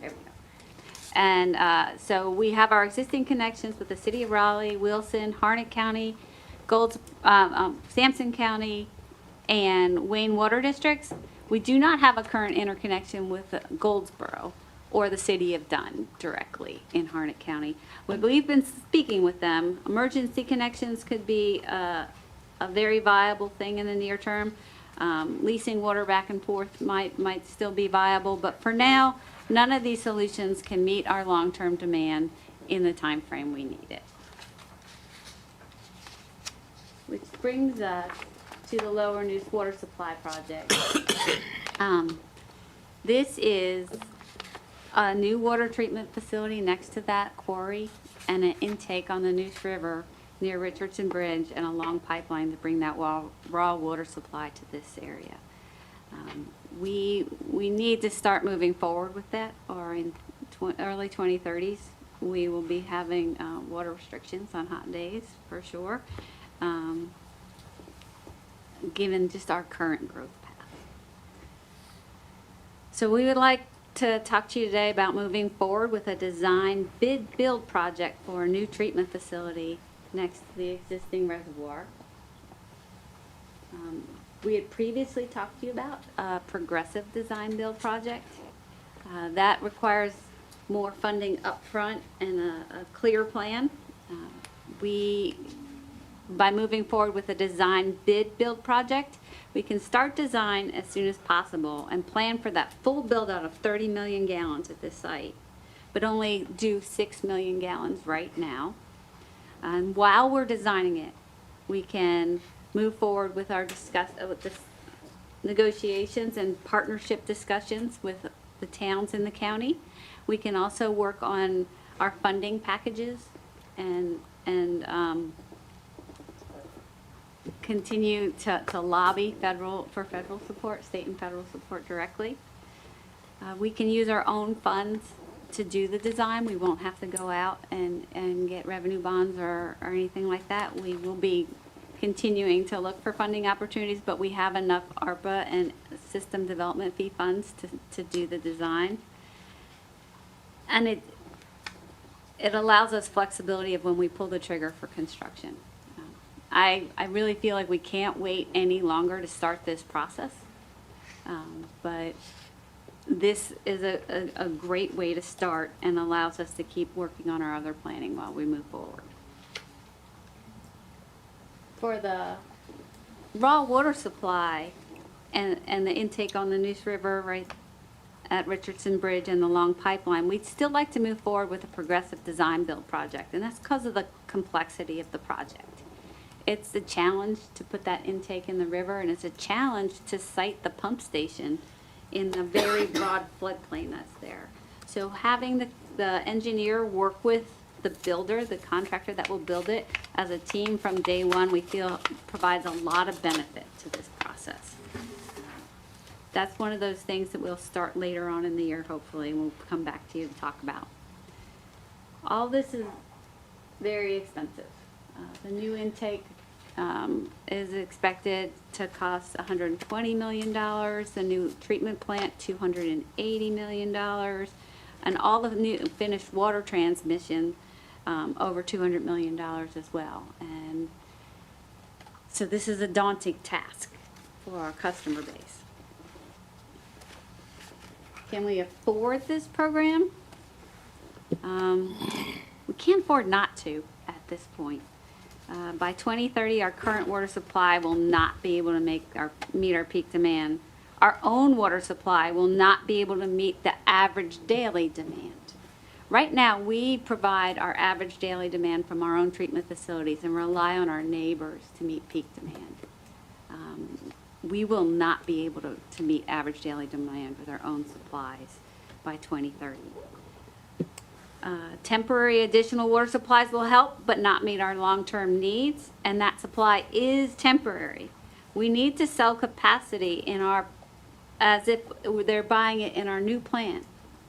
we go. And so we have our existing connections with the city of Raleigh, Wilson, Harnett County, Sampson County, and Wayne Water Districts. We do not have a current interconnection with Goldsboro or the city of Dunn directly in Harnett County. We've been speaking with them. Emergency connections could be a very viable thing in the near term. Leasing water back and forth might still be viable, but for now, none of these solutions can meet our long-term demand in the time frame we need it. Which brings us to the Lower Neuse Water Supply Project. This is a new water treatment facility next to that quarry and an intake on the Neuse River near Richardson Bridge and a long pipeline to bring that raw water supply to this area. We need to start moving forward with that, or in early 2030s, we will be having water restrictions on hot days for sure, given just our current growth path. So we would like to talk to you today about moving forward with a design bid build project for a new treatment facility next to the existing reservoir. We had previously talked to you about a progressive design build project. That requires more funding upfront and a clear plan. By moving forward with a design bid build project, we can start design as soon as possible and plan for that full build out of 30 million gallons at this site, but only do 6 million gallons right now. And while we're designing it, we can move forward with our negotiations and partnership discussions with the towns in the county. We can also work on our funding packages and continue to lobby for federal support, state and federal support directly. We can use our own funds to do the design. We won't have to go out and get revenue bonds or anything like that. We will be continuing to look for funding opportunities, but we have enough ARPA and system development fee funds to do the design. And it allows us flexibility of when we pull the trigger for construction. I really feel like we can't wait any longer to start this process, but this is a great way to start and allows us to keep working on our other planning while we move forward. For the raw water supply and the intake on the Neuse River right at Richardson Bridge and the long pipeline, we'd still like to move forward with a progressive design build project, and that's because of the complexity of the project. It's a challenge to put that intake in the river, and it's a challenge to site the pump station in the very broad floodplain that's there. So having the engineer work with the builder, the contractor that will build it, as a team from day one, we feel provides a lot of benefit to this process. That's one of those things that we'll start later on in the year, hopefully, and we'll come back to you to talk about. All this is very expensive. The new intake is expected to cost $120 million, the new treatment plant $280 million, and all the new finished water transmission over $200 million as well. And so this is a daunting task for our customer base. Can we afford this program? We can't afford not to at this point. By 2030, our current water supply will not be able to meet our peak demand. Our own water supply will not be able to meet the average daily demand. Right now, we provide our average daily demand from our own treatment facilities and rely on our neighbors to meet peak demand. We will not be able to meet average daily demand with our own supplies by 2030. Temporary additional water supplies will help, but not meet our long-term needs, and that supply is temporary. We need to sell capacity as if they're buying it in our new plant,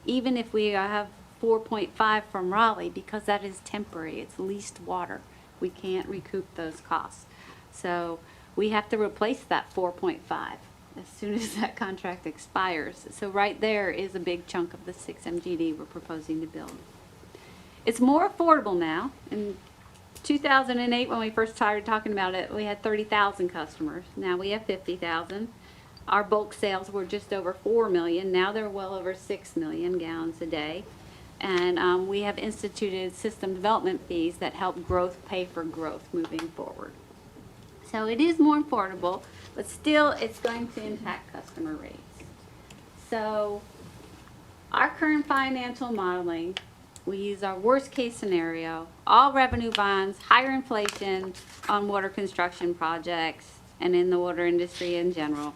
even if we have 4.5 from Raleigh, because that is temporary. It's leased water. We can't recoup those costs. So we have to replace that 4.5 as soon as that contract expires. So right there is a big chunk of the 6 MGD we're proposing to build. It's more affordable now. In 2008, when we first started talking about it, we had 30,000 customers. Now we have 50,000. Our bulk sales were just over 4 million. Now they're well over 6 million gallons a day. And we have instituted system development fees that help growth pay for growth moving forward. So it is more affordable, but still it's going to impact customer rates. So our current financial modeling, we use our worst case scenario, all revenue bonds, higher inflation on water construction projects and in the water industry in general.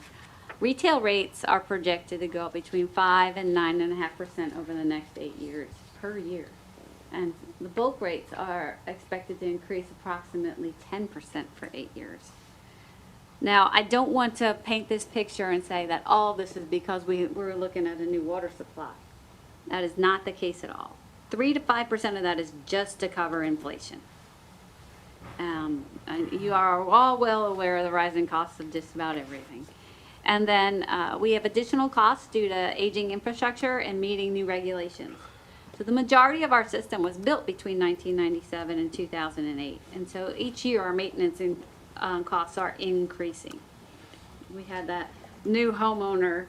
Retail rates are projected to go up between 5 and 9.5% over the next 8 years per year. And the bulk rates are expected to increase approximately 10% for 8 years. Now, I don't want to paint this picture and say that all this is because we're looking at a new water supply. That is not the case at all. 3 to 5% of that is just to cover inflation. And you are all well aware of the rising costs of just about everything. And then we have additional costs due to aging infrastructure and meeting new regulations. So the majority of our system was built between 1997 and 2008. And so each year our maintenance costs are increasing. We had that new homeowner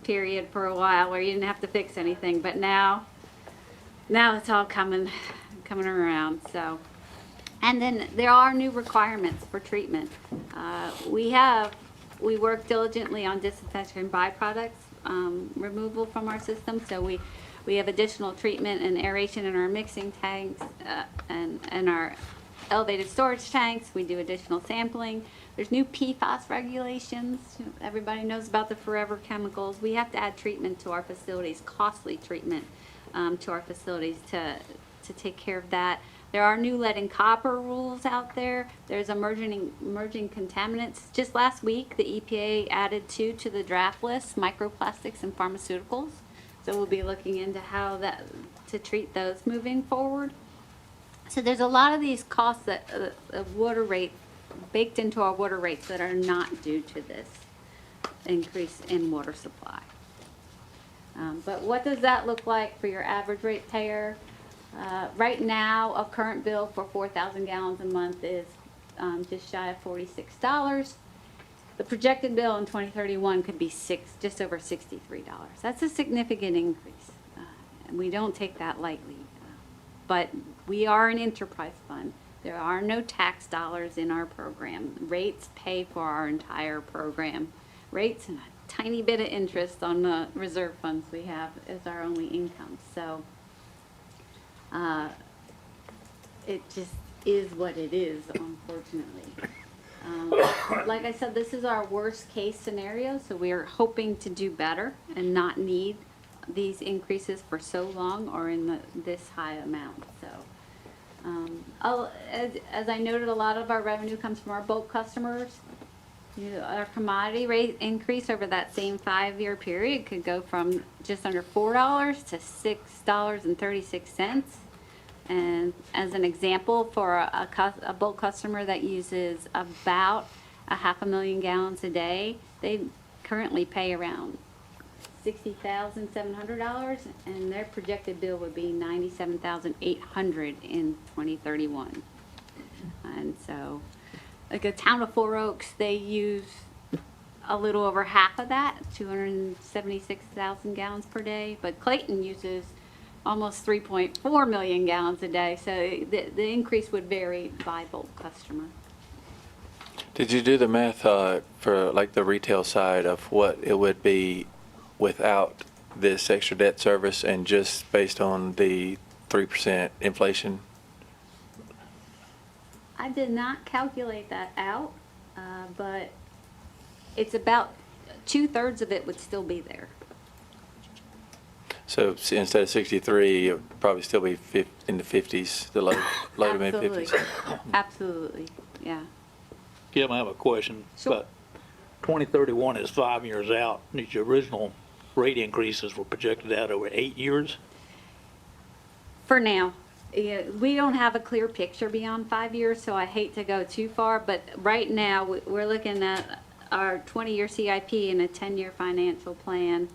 period for a while where you didn't have to fix anything, but now it's all coming around. So, and then there are new requirements for treatment. We work diligently on disinfection byproducts removal from our system. So we have additional treatment and aeration in our mixing tanks and our elevated storage tanks. We do additional sampling. There's new PFAS regulations. Everybody knows about the forever chemicals. We have to add treatment to our facilities, costly treatment to our facilities to take care of that. There are new lead and copper rules out there. There's emerging contaminants. Just last week, the EPA added 2 to the draft list, microplastics and pharmaceuticals. So we'll be looking into how to treat those moving forward. So there's a lot of these costs that water rate baked into our water rates that are not due to this increase in water supply. But what does that look like for your average ratepayer? Right now, a current bill for 4,000 gallons a month is just shy of $46. The projected bill in 2031 could be just over $63. That's a significant increase, and we don't take that lightly. But we are an enterprise fund. There are no tax dollars in our program. Rates pay for our entire program. Rates and a tiny bit of interest on the reserve funds we have is our only income. So it just is what it is, unfortunately. Like I said, this is our worst case scenario, so we are hoping to do better and not need these increases for so long or in this high amount. So as I noted, a lot of our revenue comes from our bulk customers. Our commodity rate increase over that same 5-year period could go from just under $4 to $6.36. And as an example, for a bulk customer that uses about 500,000 gallons a day, they currently pay around $60,700, and their projected bill would be $97,800 in 2031. And so, like a town of 4 Oaks, they use a little over half of that, 276,000 gallons per day, but Clayton uses almost 3.4 million gallons a day, so the increase would vary by bulk customer. Did you do the math for like the retail side of what it would be without this extra debt service and just based on the 3% inflation? I did not calculate that out, but it's about 2/3 of it would still be there. So instead of 63, it would probably still be in the 50s, the low to mid 50s. Absolutely, yeah. Kim, I have a question. Sure. But 2031 is 5 years out. These original rate increases were projected out over 8 years. For now. Yeah, we don't have a clear picture beyond 5 years, so I hate to go too far, but right now we're looking at our 20-year CIP and a 10-year financial plan,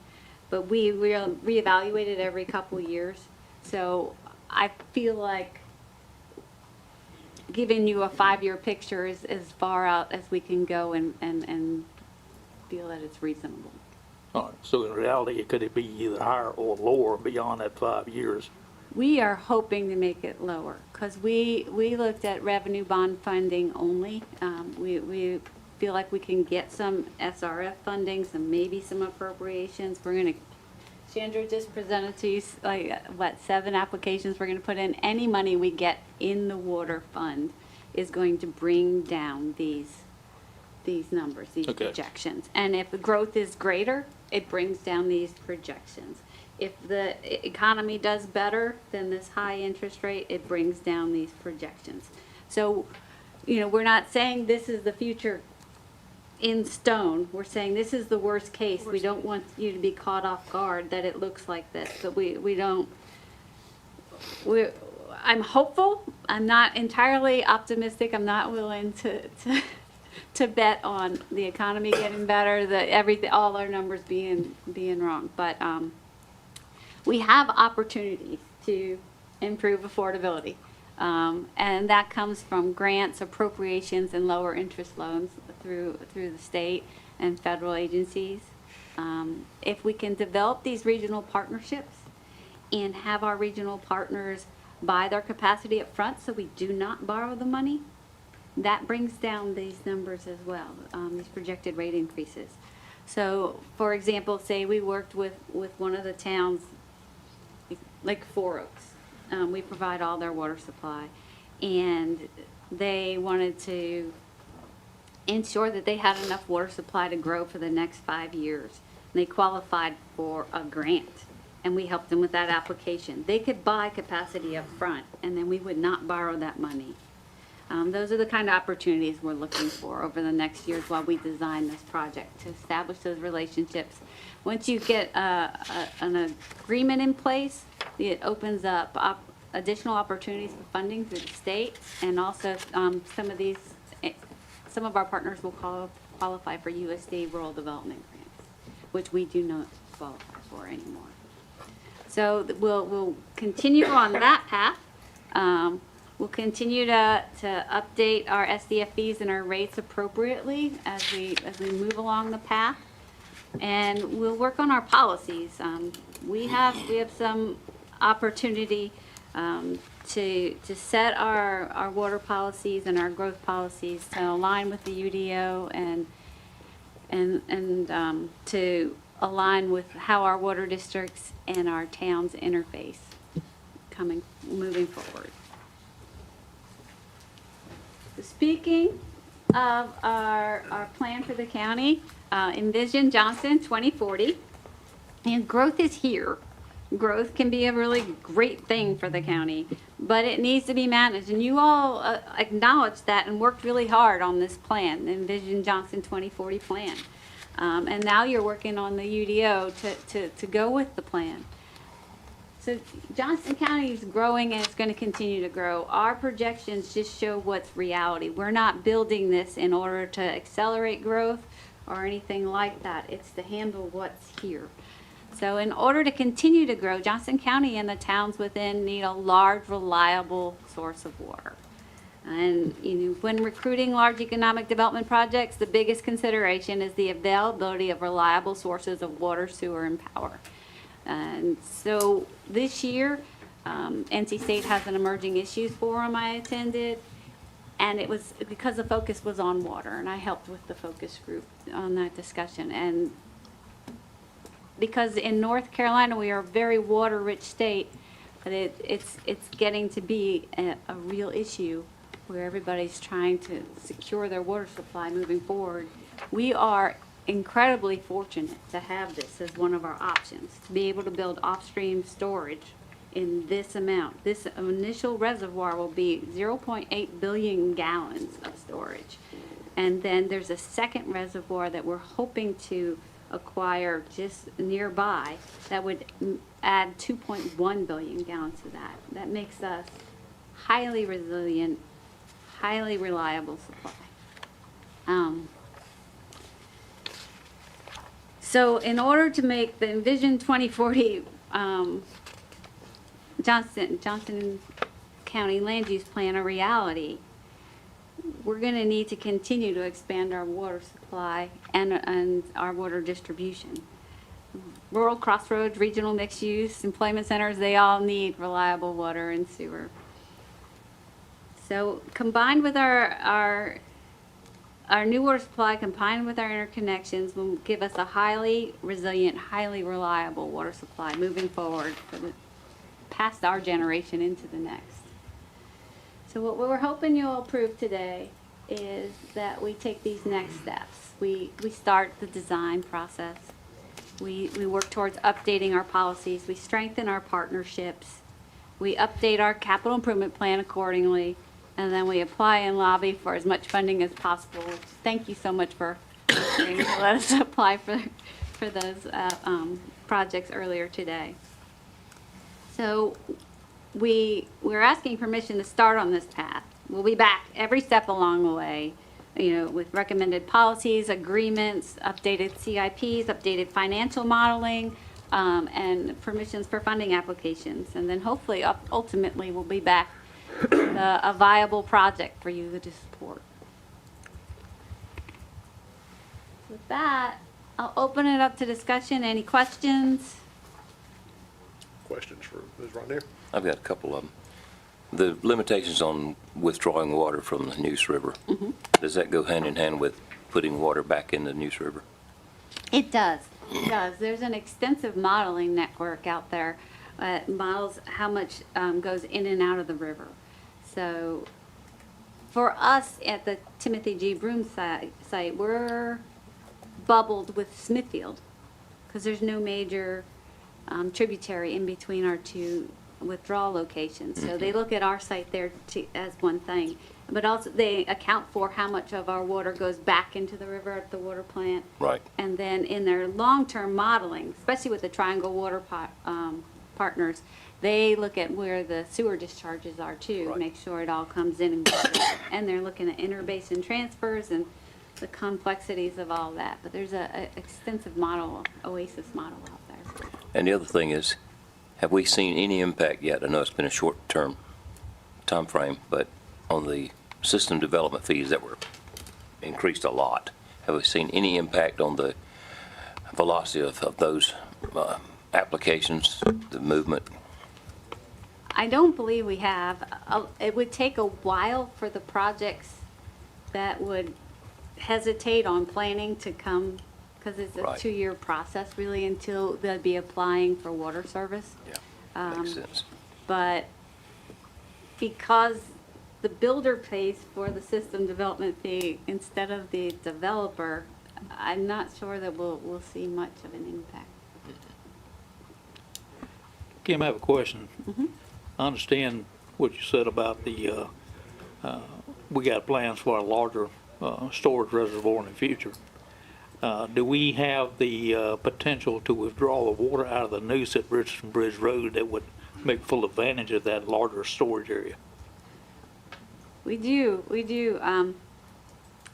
but we reevaluate it every couple years. So I feel like giving you a 5-year picture is as far out as we can go and feel that it's reasonable. All right. So in reality, it could be either higher or lower beyond that 5 years. We are hoping to make it lower, because we looked at revenue bond funding only. We feel like we can get some SRF funding, maybe some appropriations. We're gonna, Chandra just presented to you, like, what, 7 applications we're gonna put in. Any money we get in the water fund is going to bring down these numbers, these Okay. projections. And if the growth is greater, it brings down these projections. If the economy does better than this high interest rate, it brings down these projections. So, we're not saying this is the future in stone. We're saying this is the worst case. We don't want you to be caught off guard that it looks like this, but I'm hopeful. I'm not entirely optimistic. I'm not willing to bet on the economy getting better, all our numbers being wrong. But we have opportunities to improve affordability. And that comes from grants, appropriations, and lower interest loans through the state and federal agencies. If we can develop these regional partnerships and have our regional partners buy their capacity up front so we do not borrow the money, that brings down these numbers as well, these projected rate increases. So, for example, say we worked with one of the towns, like 4 Oaks. We provide all their water supply, and they wanted to ensure that they had enough water supply to grow for the next 5 years. And they qualified for a grant, and we helped them with that application. They could buy capacity up front, and then we would not borrow that money. Those are the kind of opportunities we're looking for over the next years while we design this project, to establish those relationships. Once you get an agreement in place, it opens up additional opportunities for funding through the state, and also some of our partners will qualify for USD Rural Development Grants, which we do not qualify for anymore. So we'll continue on that path. We'll continue to update our SDF fees and our rates appropriately as we move along the path, and we'll work on our policies. We have some opportunity to set our water policies and our growth policies to align with the UDO and to align with how our water districts and our towns interface moving forward. Speaking of our plan for the county, Envision Johnston 2040, and growth is here. Growth can be a really great thing for the county, but it needs to be managed. And you all acknowledged that and worked really hard on this plan, the Envision Johnston 2040 plan. And now you're working on the UDO to go with the plan. So Johnston County is growing, and it's going to continue to grow. Our projections just show what's reality. We're not building this in order to accelerate growth or anything like that. It's to handle what's here. So in order to continue to grow, Johnston County and the towns within need a large, reliable source of water. And when recruiting large economic development projects, the biggest consideration is the availability of reliable sources of water, sewer, and power. And so this year, NC State has an emerging issues forum I attended, and it was because the focus was on water, and I helped with the focus group on that discussion. And because in North Carolina we are a very water-rich state, but it's getting to be a real issue where everybody's trying to secure their water supply moving forward. We are incredibly fortunate to have this as one of our options, to be able to build off-stream storage in this amount. This initial reservoir will be 0.8 billion gallons of storage. And then there's a second reservoir that we're hoping to acquire just nearby that would add 2.1 billion gallons to that. That makes us highly resilient, highly reliable supply. So in order to make the Envision 2040 Johnston County Land Use Plan a reality, we're going to need to continue to expand our water supply and our water distribution. rural crossroads, regional mixed use, employment centers, they all need reliable water and sewer. So combined with our new water supply, combined with our interconnections, will give us a highly resilient, highly reliable water supply moving forward past our generation into the next. So what we're hoping you'll approve today is that we take these next steps. We start the design process. We work towards updating our policies. We strengthen our partnerships. We update our capital improvement plan accordingly. And then we apply and lobby for as much funding as possible. Thank you so much for letting us apply for those projects earlier today. So we're asking permission to start on this path. We'll be back every step along the way, with recommended policies, agreements, updated CIPs, updated financial modeling, and permissions for funding applications. And then hopefully, ultimately, we'll be back a viable project for you to support. With that, I'll open it up to discussion. Any questions? Questions for Ms. Ronier? I've got a couple of them. The limitations on withdrawing water from the Neuse River, does that go hand in hand with putting water back in the Neuse River? It does. It does. There's an extensive modeling network out there that models how much goes in and out of the river. So for us at the Timothy G. Broom site, we're bubbled with Smithfield because there's no major tributary in between our two withdrawal locations. So they look at our site there as one thing. But also they account for how much of our water goes back into the river at the water plant. Right. And then in their long-term modeling, especially with the Triangle Water partners, they look at where the sewer discharges are too, make sure it all comes in. And they're looking at interbasin transfers and the complexities of all that. But there's a extensive model, OASIS model out there. And the other thing is, have we seen any impact yet? I know it's been a short-term time frame, but on the system development fees that were increased a lot, have we seen any impact on the velocity of those applications, the movement? I don't believe we have. It would take a while for the projects that would hesitate on planning to come, because it's a 2-year process really until they'll be applying for water service. Yeah, makes sense. But because the builder pays for the system development fee instead of the developer, I'm not sure that we'll see much of an impact. Kim, I have a question. I understand what you said about the, we got plans for a larger storage reservoir in the future. Do we have the potential to withdraw the water out of the Neuse at Richardson Bridge Road that would make full advantage of that larger storage area? We do.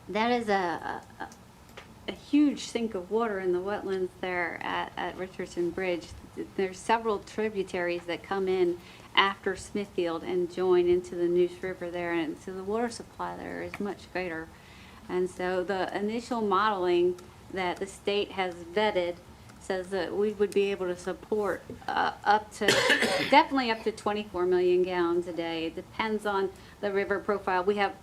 That is a huge sink of water in the wetlands there at Richardson Bridge. There's several tributaries that come in after Smithfield and join into the Neuse River there, and so the water supply there is much greater. And so the initial modeling that the state has vetted says that we would be able to support definitely up to 24 million gallons a day. It depends on the river profile. We have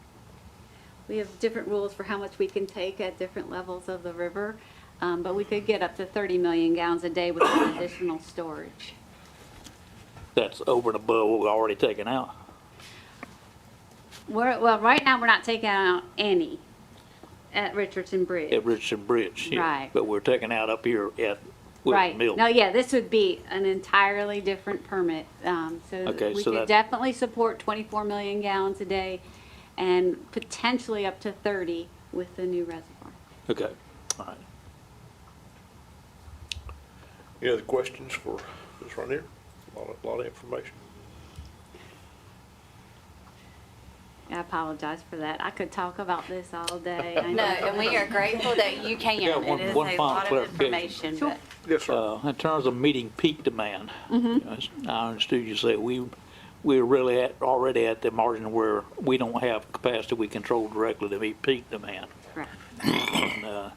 different rules for how much we can take at different levels of the river, but we could get up to 30 million gallons a day with additional storage. That's over and above what we're already taking out. Well, right now we're not taking out any at Richardson Bridge. At Richardson Bridge, yeah. Right. But we're taking out up here at Wilson Right. Mill. No, yeah, this would be an entirely different permit. Okay, we so could that- definitely support 24 million gallons a day and potentially up to 30 with the new reservoir. Okay, all right. Any other questions for Ms. Ronier? A lot of information. I apologize for that. I could talk about this all day. I No, know. and we are grateful that you can. Yeah, It is one a final lot of clarification. information. But Yes, sir. In terms of meeting peak demand, I understood you say we're really already at the margin where we don't have capacity we control directly to meet peak demand. Correct. And,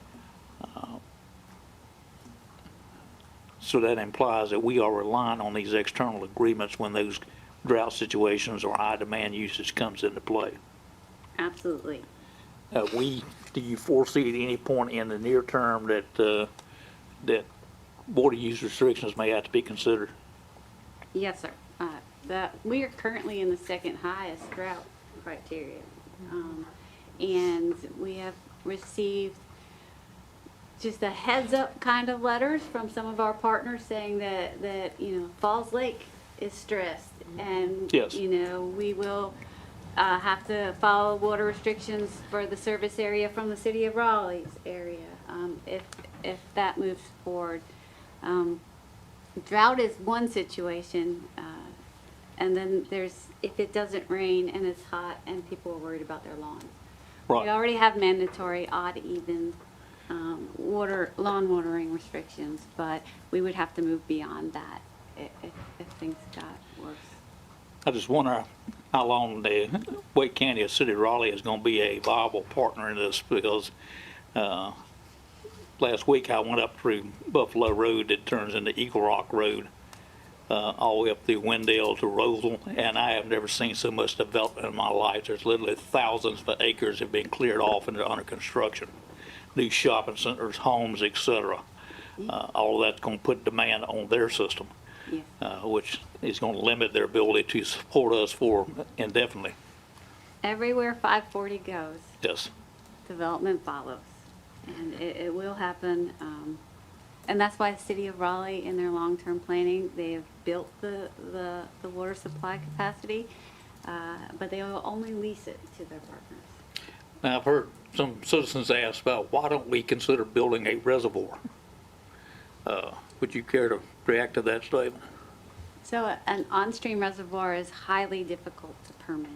So that implies that we are relying on these external agreements when those drought situations or high demand usage comes into play. Absolutely. Do you foresee at any point in the near term that, that water use restrictions may have to be considered? Yes, sir. We are currently in the second highest drought criteria. And we have received just a heads up kind of letters from some of our partners saying that Falls Lake is stressed and, Yes. We will have to follow water restrictions for the service area from the city of Raleigh's area, if that moves forward. Drought is one situation, and then if it doesn't rain and it's hot and people are worried about their lawns. Right. We already have mandatory odd even lawn watering restrictions, but we would have to move beyond that if things got worse. I just wonder how long the Wake County or City of Raleigh is going to be a viable partner in this, because last week I went up through Buffalo Road that turns into Eagle Rock Road, all the way up through Wendell to Rosal, and I have never seen so much development in my life. There's literally thousands of acres have been cleared off and they're under construction. New shopping centers, homes, etc. All of that's going to put demand on their system, which is going to limit their ability to support us for indefinitely. Everywhere 540 goes, Yes. development follows, and it will happen. And that's why the city of Raleigh, in their long-term planning, they have built the water supply capacity, but they will only lease it to their partners. Now, I've heard some citizens ask about why don't we consider building a reservoir? Would you care to react to that statement? So an on-stream reservoir is highly difficult to permit.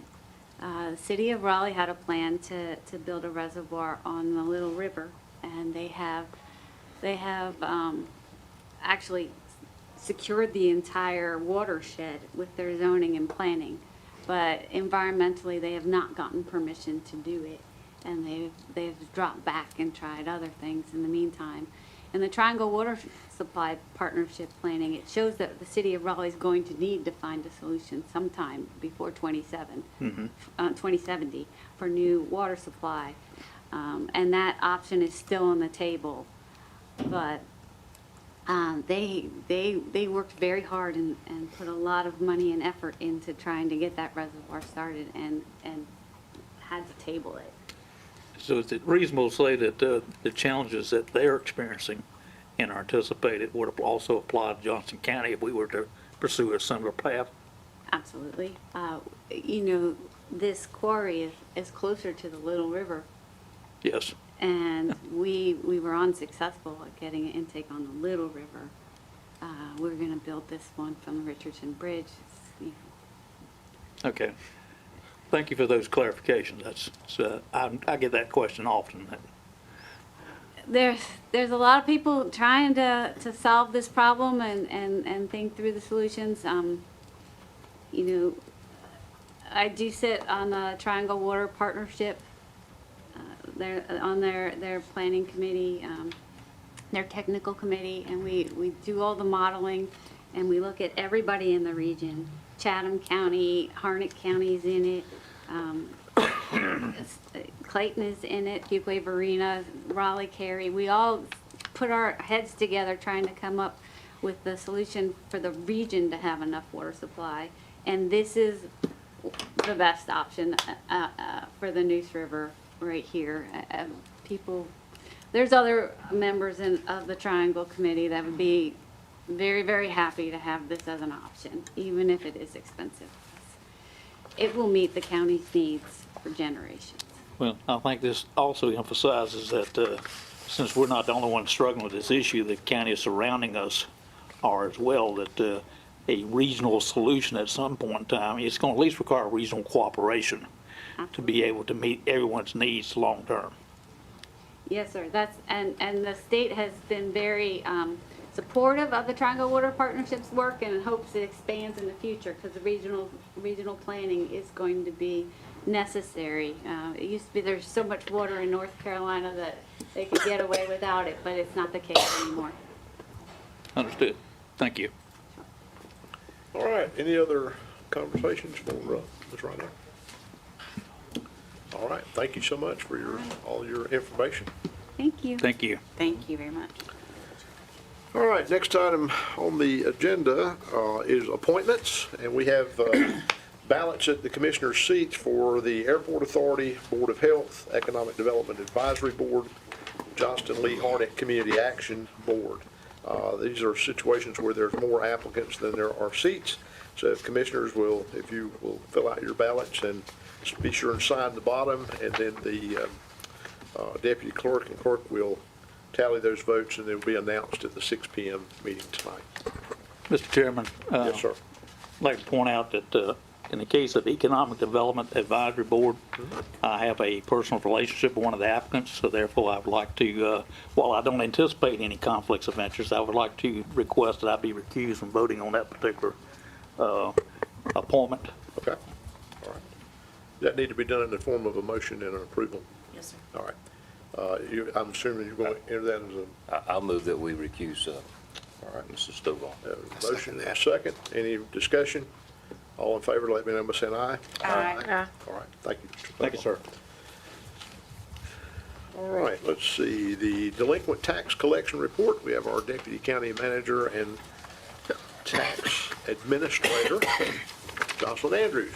The city of Raleigh had a plan to build a reservoir on the Little River, and they have actually secured the entire watershed with their zoning and planning. But environmentally, they have not gotten permission to do it, and they've dropped back and tried other things in the meantime. In the Triangle Water Supply Partnership planning, it shows that the city of Raleigh is going to need to find a solution sometime before 2070 for new water supply. And that option is still on the table. But they worked very hard and put a lot of money and effort into trying to get that reservoir started and had to table it. So is it reasonable to say that the challenges that they're experiencing and are anticipated would also apply to Johnston County if we were to pursue a similar path? Absolutely. This quarry is closer to the Little River. Yes. And we were unsuccessful at getting an intake on the Little River. We're going to build this one from the Richardson Bridge. Okay. Thank you for those clarifications. I get that question often. There's a lot of people trying to solve this problem and think through the solutions. I do sit on the Triangle Water Partnership. They're on their planning committee, their technical committee, and we do all the modeling, and we look at everybody in the region. Chatham County, Harnett County's in it, Clayton is in it, Fuquay Varina, Raleigh, Cary. We all put our heads together trying to come up with the solution for the region to have enough water supply, and this is the best option for the Neuse River right here. There's other members of the Triangle Committee that would be very, very happy to have this as an option, even if it is expensive. It will meet the county's needs for generations. Well, I think this also emphasizes that since we're not the only ones struggling with this issue, the counties surrounding us are as well, that a regional solution at some point in time, it's going to at least require regional cooperation to be able to meet everyone's needs long term. Yes, sir. And the state has been very supportive of the Triangle Water Partnership's work and hopes it expands in the future because the regional planning is going to be necessary. It used to be there's so much water in North Carolina that they could get away without it, but it's not the case anymore. Understood. Thank you. All right, any other conversations for Ms. Rhino? All right, thank you so much for all your information. Thank you. Thank you. Thank you very much. All right, next item on the agenda is appointments, and we have ballots at the commissioner's seats for the Airport Authority, Board of Health, Economic Development Advisory Board, Johnston Lee Harnett Community Action Board. These are situations where there's more applicants than there are seats. So if commissioners will, if you will fill out your ballots and be sure and sign the bottom, and then the deputy clerk and clerk will tally those votes, and they'll be announced at the 6 p.m. meeting tonight. Mr. Chairman. Yes, sir. I'd like to point out that in the case of Economic Development Advisory Board, I have a personal relationship with one of the applicants, so therefore I would like to, while I don't anticipate any conflicts of interest, I would like to request that I be recused from voting on that particular appointment. Okay. All right. Does that need to be done in the form of a motion and an approval? Yes, sir. All right. I'm assuming you're going to enter that as a... I'll move that we recuse all right, Mr. Stovall. Motion and a second. Any discussion? All in favor, let me know by saying aye. Aye. All right, thank you, Mr. Thank you, sir. All right, let's see, the delinquent tax collection report. We have our deputy county manager and tax administrator, Jocelyn Andrews.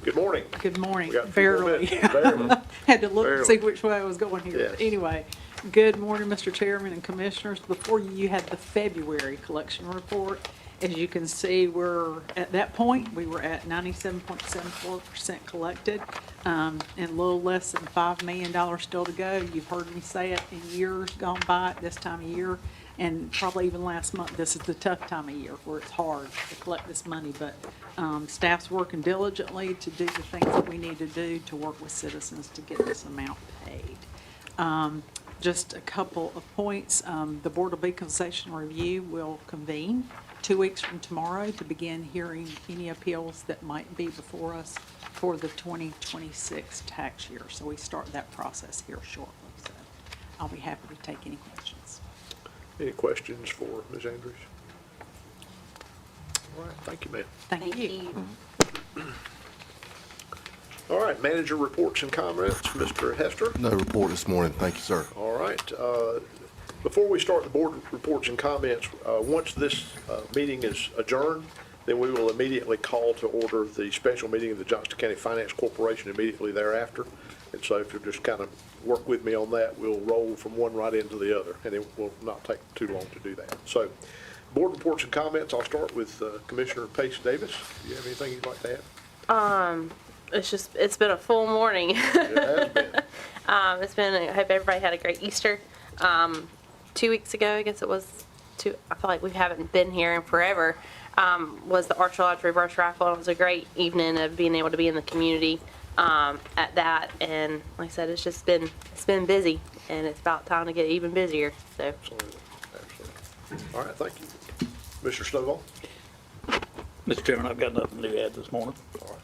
Good morning. Good morning. We got a few more Barely. minutes. Barely. Had to look and see Barely. which way I was going here. Yes. But anyway, good morning, Mr. Chairman and Commissioners. Before you had the February collection report. As you can see, we're at that point, we were at 97.74% collected, and a little less than $5 million still to go. You've heard me say it in years gone by at this time of year, and probably even last month. This is the tough time of year where it's hard to collect this money, but staff's working diligently to do the things that we need to do to work with citizens to get this amount paid. Just a couple of points. The Board of Equalization Review will convene 2 weeks from tomorrow to begin hearing any appeals that might be before us for the 2026 tax year. So we start that process here shortly. So I'll be happy to take any questions. Any questions for Ms. Andrews? All right, thank you, ma'am. Thank you. All right, manager reports and comments. Mr. Hester? No report this morning. Thank you, sir. All right. Before we start the board reports and comments, once this meeting is adjourned, then we will immediately call to order the special meeting of the Johnston County Finance Corporation immediately thereafter. And so if you'll just kind of work with me on that, we'll roll from one right into the other, and it will not take too long to do that. So, board reports and comments, I'll start with Commissioner Pace Davis. Do you have anything you'd like to add? It's been a full morning. It has been. I hope everybody had a great Easter. 2 weeks ago, I guess it was I feel like we haven't been here in forever, was the Archer Lodge Reverse Raffle. It was a great evening of being able to be in the community at that. And like I said, it's been busy, and it's about time to get even busier. So. Absolutely. Absolutely. All right, thank you. Mr. Stovall? Mr. Chairman, I've got nothing to add this morning. All right.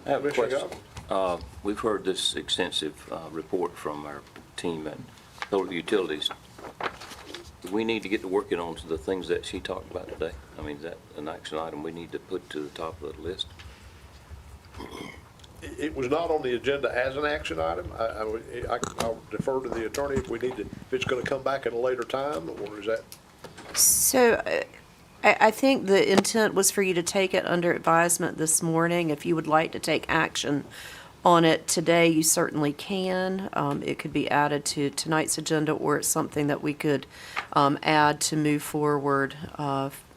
I have a Commissioner question. We've heard this extensive report from our team at Solar Utilities. Do we need to get to working on the things that she talked about today? I mean, is that an action item we need to put to the top of the list? It was not on the agenda as an action item. I'll defer to the attorney if we need to, if it's going to come back at a later time, or is that? So I think the intent was for you to take it under advisement this morning. If you would like to take action on it today, you certainly can. It could be added to tonight's agenda, or it's something that we could add to move forward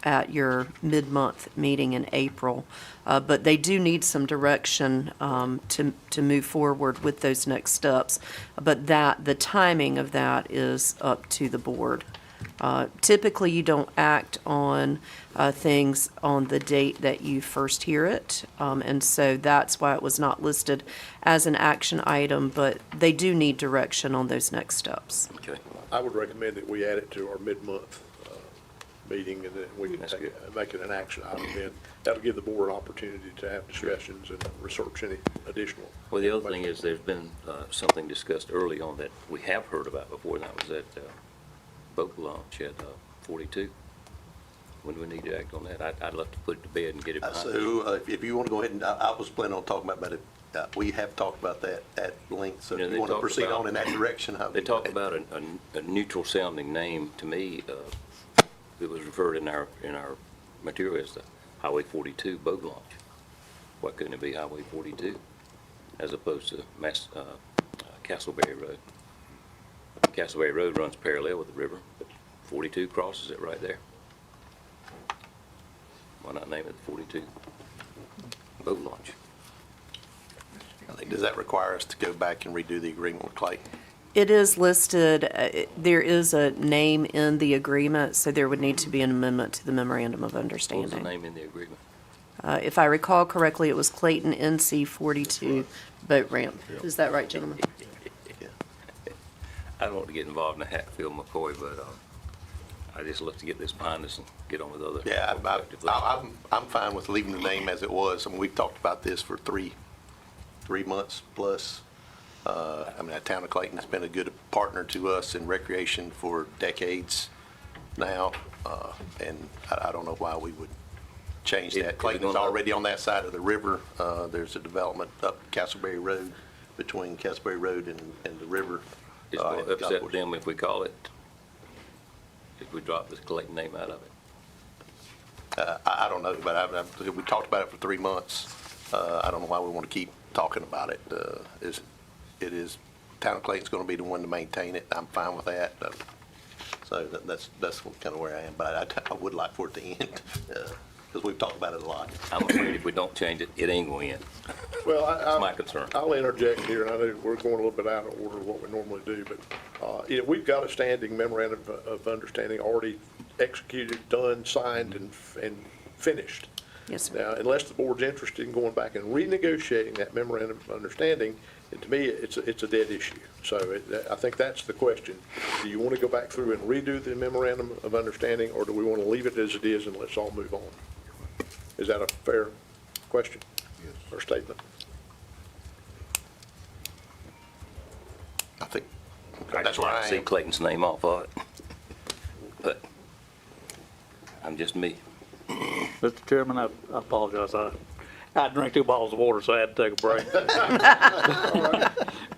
at your mid-month meeting in April. But they do need some direction to move forward with those next steps. But the timing of that is up to the board. Typically, you don't act on things on the date that you first hear it, and so that's why it was not listed as an action item, but they do need direction on those next steps. Okay. I would recommend that we add it to our mid-month meeting, and then we can make it an action item then. That'll give the board an opportunity to have discussions and research any additional. Well, the other thing is there's been something discussed early on that we have heard about before, and that was that boat launch at 42. When do we need to act on that? I'd love to put it to bed and get it behind us. So if you want to go ahead and, I was planning on talking about it. We have talked about that at length, so You know, if they you want to talk proceed about- on in that direction. They talk about a neutral sounding name. To me, it was referred in our material as the Highway 42 boat launch. Why couldn't it be Highway 42 as opposed to Castleberry Road? Castleberry Road runs parallel with the river, but 42 crosses it right there. Why not name it the 42 boat launch? I think, does that require us to go back and redo the agreement with Clayton? It is listed, there is a name in the agreement, so there would need to be an amendment to the memorandum of What was the understanding. name in the agreement? If I recall correctly, it was Clayton NC 42 boat ramp. Is that right, gentlemen? I don't want to get involved in the Hatfield-McCoy, but I just look to get this behind us and get on with other. Yeah, I'm fine with leaving the name as it was. I mean, we've talked about this for three months plus. I mean, the town of Clayton has been a good partner to us in recreation for decades now, and I don't know why we would change that. Clayton is already on that side of the river. There's a development up Castleberry Road, between Castleberry Road and the river. It's going to upset them if we call it, if we drop this Clayton name out of it. I don't know, but we talked about it for 3 months. I don't know why we want to keep talking about it. It is, town of Clayton's going to be the one to maintain it. I'm fine with that. So that's kind of where I am. But I would like for it to end because we've talked about it a lot. I'm afraid if we don't change it, it ain't going to end. Well, That's my concern. I'll interject here, and I know we're going a little bit out of order of what we normally do, but, we've got a standing memorandum of understanding already executed, done, signed, and finished. Yes, sir. Now, unless the board's interested in going back and renegotiating that memorandum of understanding, to me, it's a dead issue. So I think that's the question. Do you want to go back through and redo the memorandum of understanding, or do we want to leave it as it is and let's all move on? Is that a fair question or statement? I think I that's just where like I to see am. Clayton's name off of it. But I'm just me. Mr. Chairman, I apologize. I drank 2 bottles of water, so I had to take a break.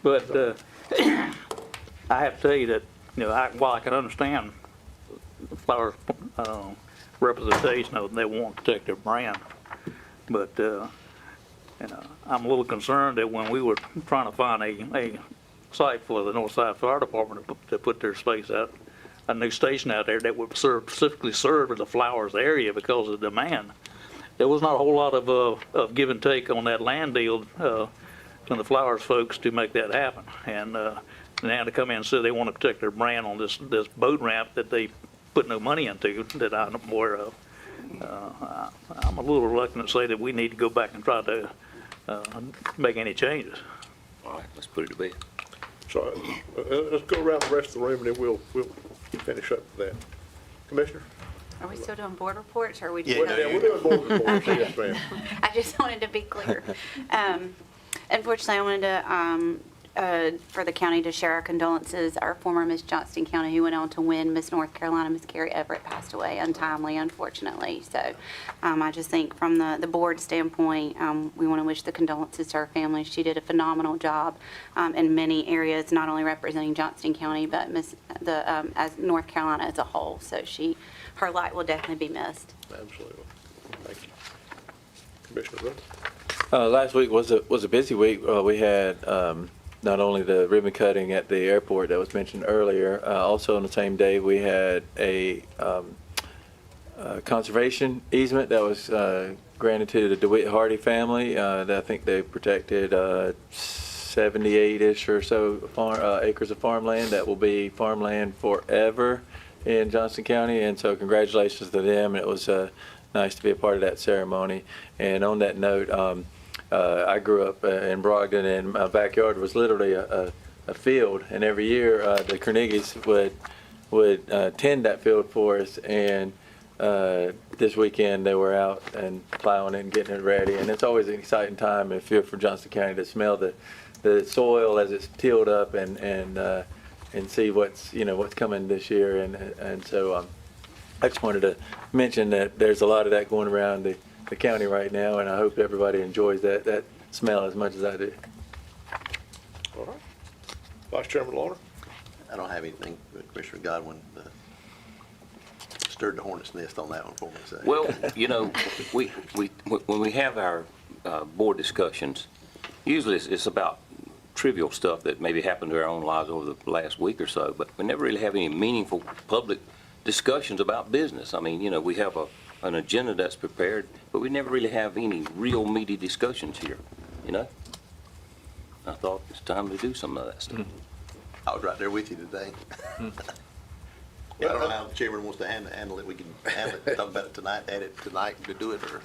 But I have to tell you that, while I can understand Flower's representation of they want to protect their brand, but I'm a little concerned that when we were trying to find a site for the Northside Fire Department to put their space out, a new station out there that would specifically serve the Flowers area because of the demand. There was not a whole lot of give and take on that land deal from the Flowers folks to make that happen. And now to come in and say they want to protect their brand on this boat ramp that they put no money into that I'm aware of. I'm a little reluctant to say that we need to go back and try to make any changes. All right, let's put it to bed. So let's go around the rest of the room and then we'll finish up with that. Commissioner? Are we still doing board reports, or are we Yeah, just? Yeah, we're doing board reports, yes, ma'am. I just wanted to be clear. Unfortunately, I wanted to, for the county to share our condolences. Our former Miss Johnston County, who went on to win Miss North Carolina, Miss Carrie Everett, passed away untimely, unfortunately. So I just think from the board standpoint, we want to wish the condolences to her family. She did a phenomenal job in many areas, not only representing Johnston County, but as North Carolina as a whole. So her light will definitely be missed. Absolutely. Thank you. Commissioner Brooks? Last week was a busy week. We had not only the ribbon cutting at the airport that was mentioned earlier, also on the same day we had a conservation easement that was granted to the DeWitt Hardy family. That I think they protected 78-ish or so acres of farmland that will be farmland forever in Johnston County, and so congratulations to them. It was nice to be a part of that ceremony. And on that note, I grew up in Brogdon, and my backyard was literally a field, and every year the Carnegies would tend that field for us, and this weekend they were out and plowing it and getting it ready, and it's always an exciting time if you're from Johnston County to smell the soil as it's tilled up and and see what's coming this year. And so I just wanted to mention that there's a lot of that going around the county right now, and I hope everybody enjoys that smell as much as I do. All right. Vice Chairman Lawner? I don't have anything, but Commissioner Godwin stirred the hornet's nest on that one for me. So. Well, when we have our board discussions, usually it's about trivial stuff that maybe happened to our own lives over the last week or so, but we never really have any meaningful public discussions about business. I mean, we have an agenda that's prepared, but we never really have any real meaty discussions here, I thought it's time to do some of that stuff. I was right there with you today. I don't know how the chairman wants to handle it. We can handle it, talk about it tonight, add it tonight to do it, or.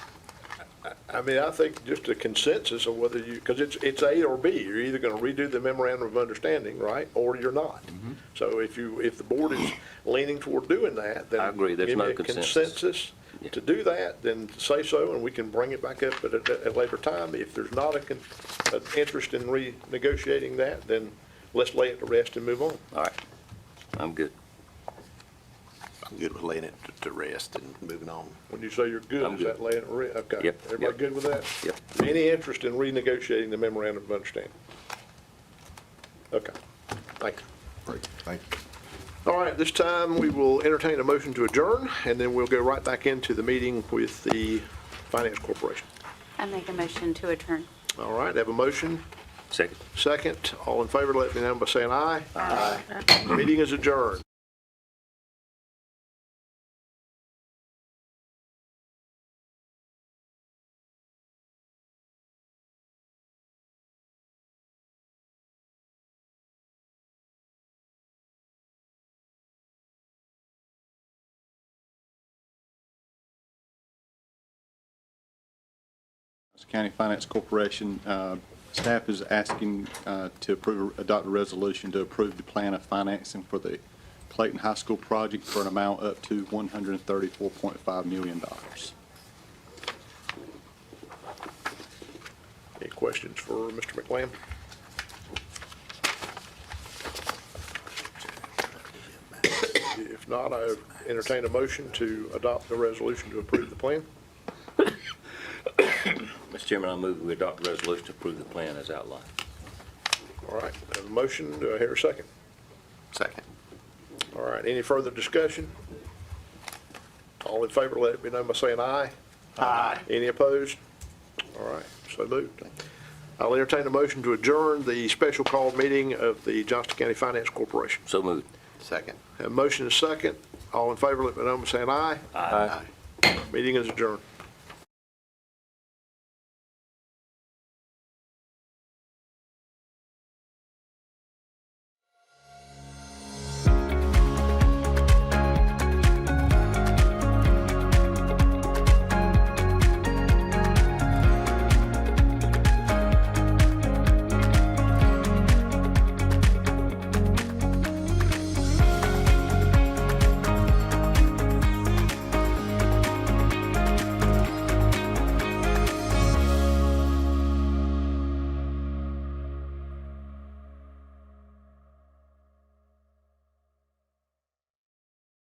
I mean, I think just a consensus of whether because it's A or B. You're either going to redo the memorandum of understanding, right, or you're not. Mm-hmm. So if the board is leaning toward doing that, then I agree. There's give me no a consensus. Yeah. to do that, then say so, and we can bring it back up at a later time. If there's not an interest in renegotiating that, then let's lay it to rest and move on. All right. I'm good. I'm good with laying it to rest and moving on. When you say you're good, I'm is good. that laying it to rest? Okay. Yep. Everybody Yep. good with that? Yep. Any interest in renegotiating the memorandum of understanding? Okay. Thank you. Great, thank you. All right, this time we will entertain a motion to adjourn, and then we'll go right back into the meeting with the Finance Corporation. I make a motion to adjourn. All right, have a motion. Second. Second. All in favor, let me know by saying aye. Aye. Meeting is adjourned. County Finance Corporation, staff is asking to adopt a resolution to approve the plan of financing for the Clayton High School project for an amount up to $134.5 million. Any questions for Mr. McLam? If not, I entertain a motion to adopt the resolution to approve the plan. Mr. Chairman, I move we adopt the resolution to approve the plan as outlined. All right, I have a motion. Do I hear a second? Second. All right, any further discussion? All in favor, let me know by saying aye. Aye. Any opposed? All right, so moved. I'll entertain a motion to adjourn the special called meeting of the Johnston County Finance Corporation. So moved. Second. Have a motion and a second. All in favor, let me know by saying aye. Aye. Meeting is adjourned.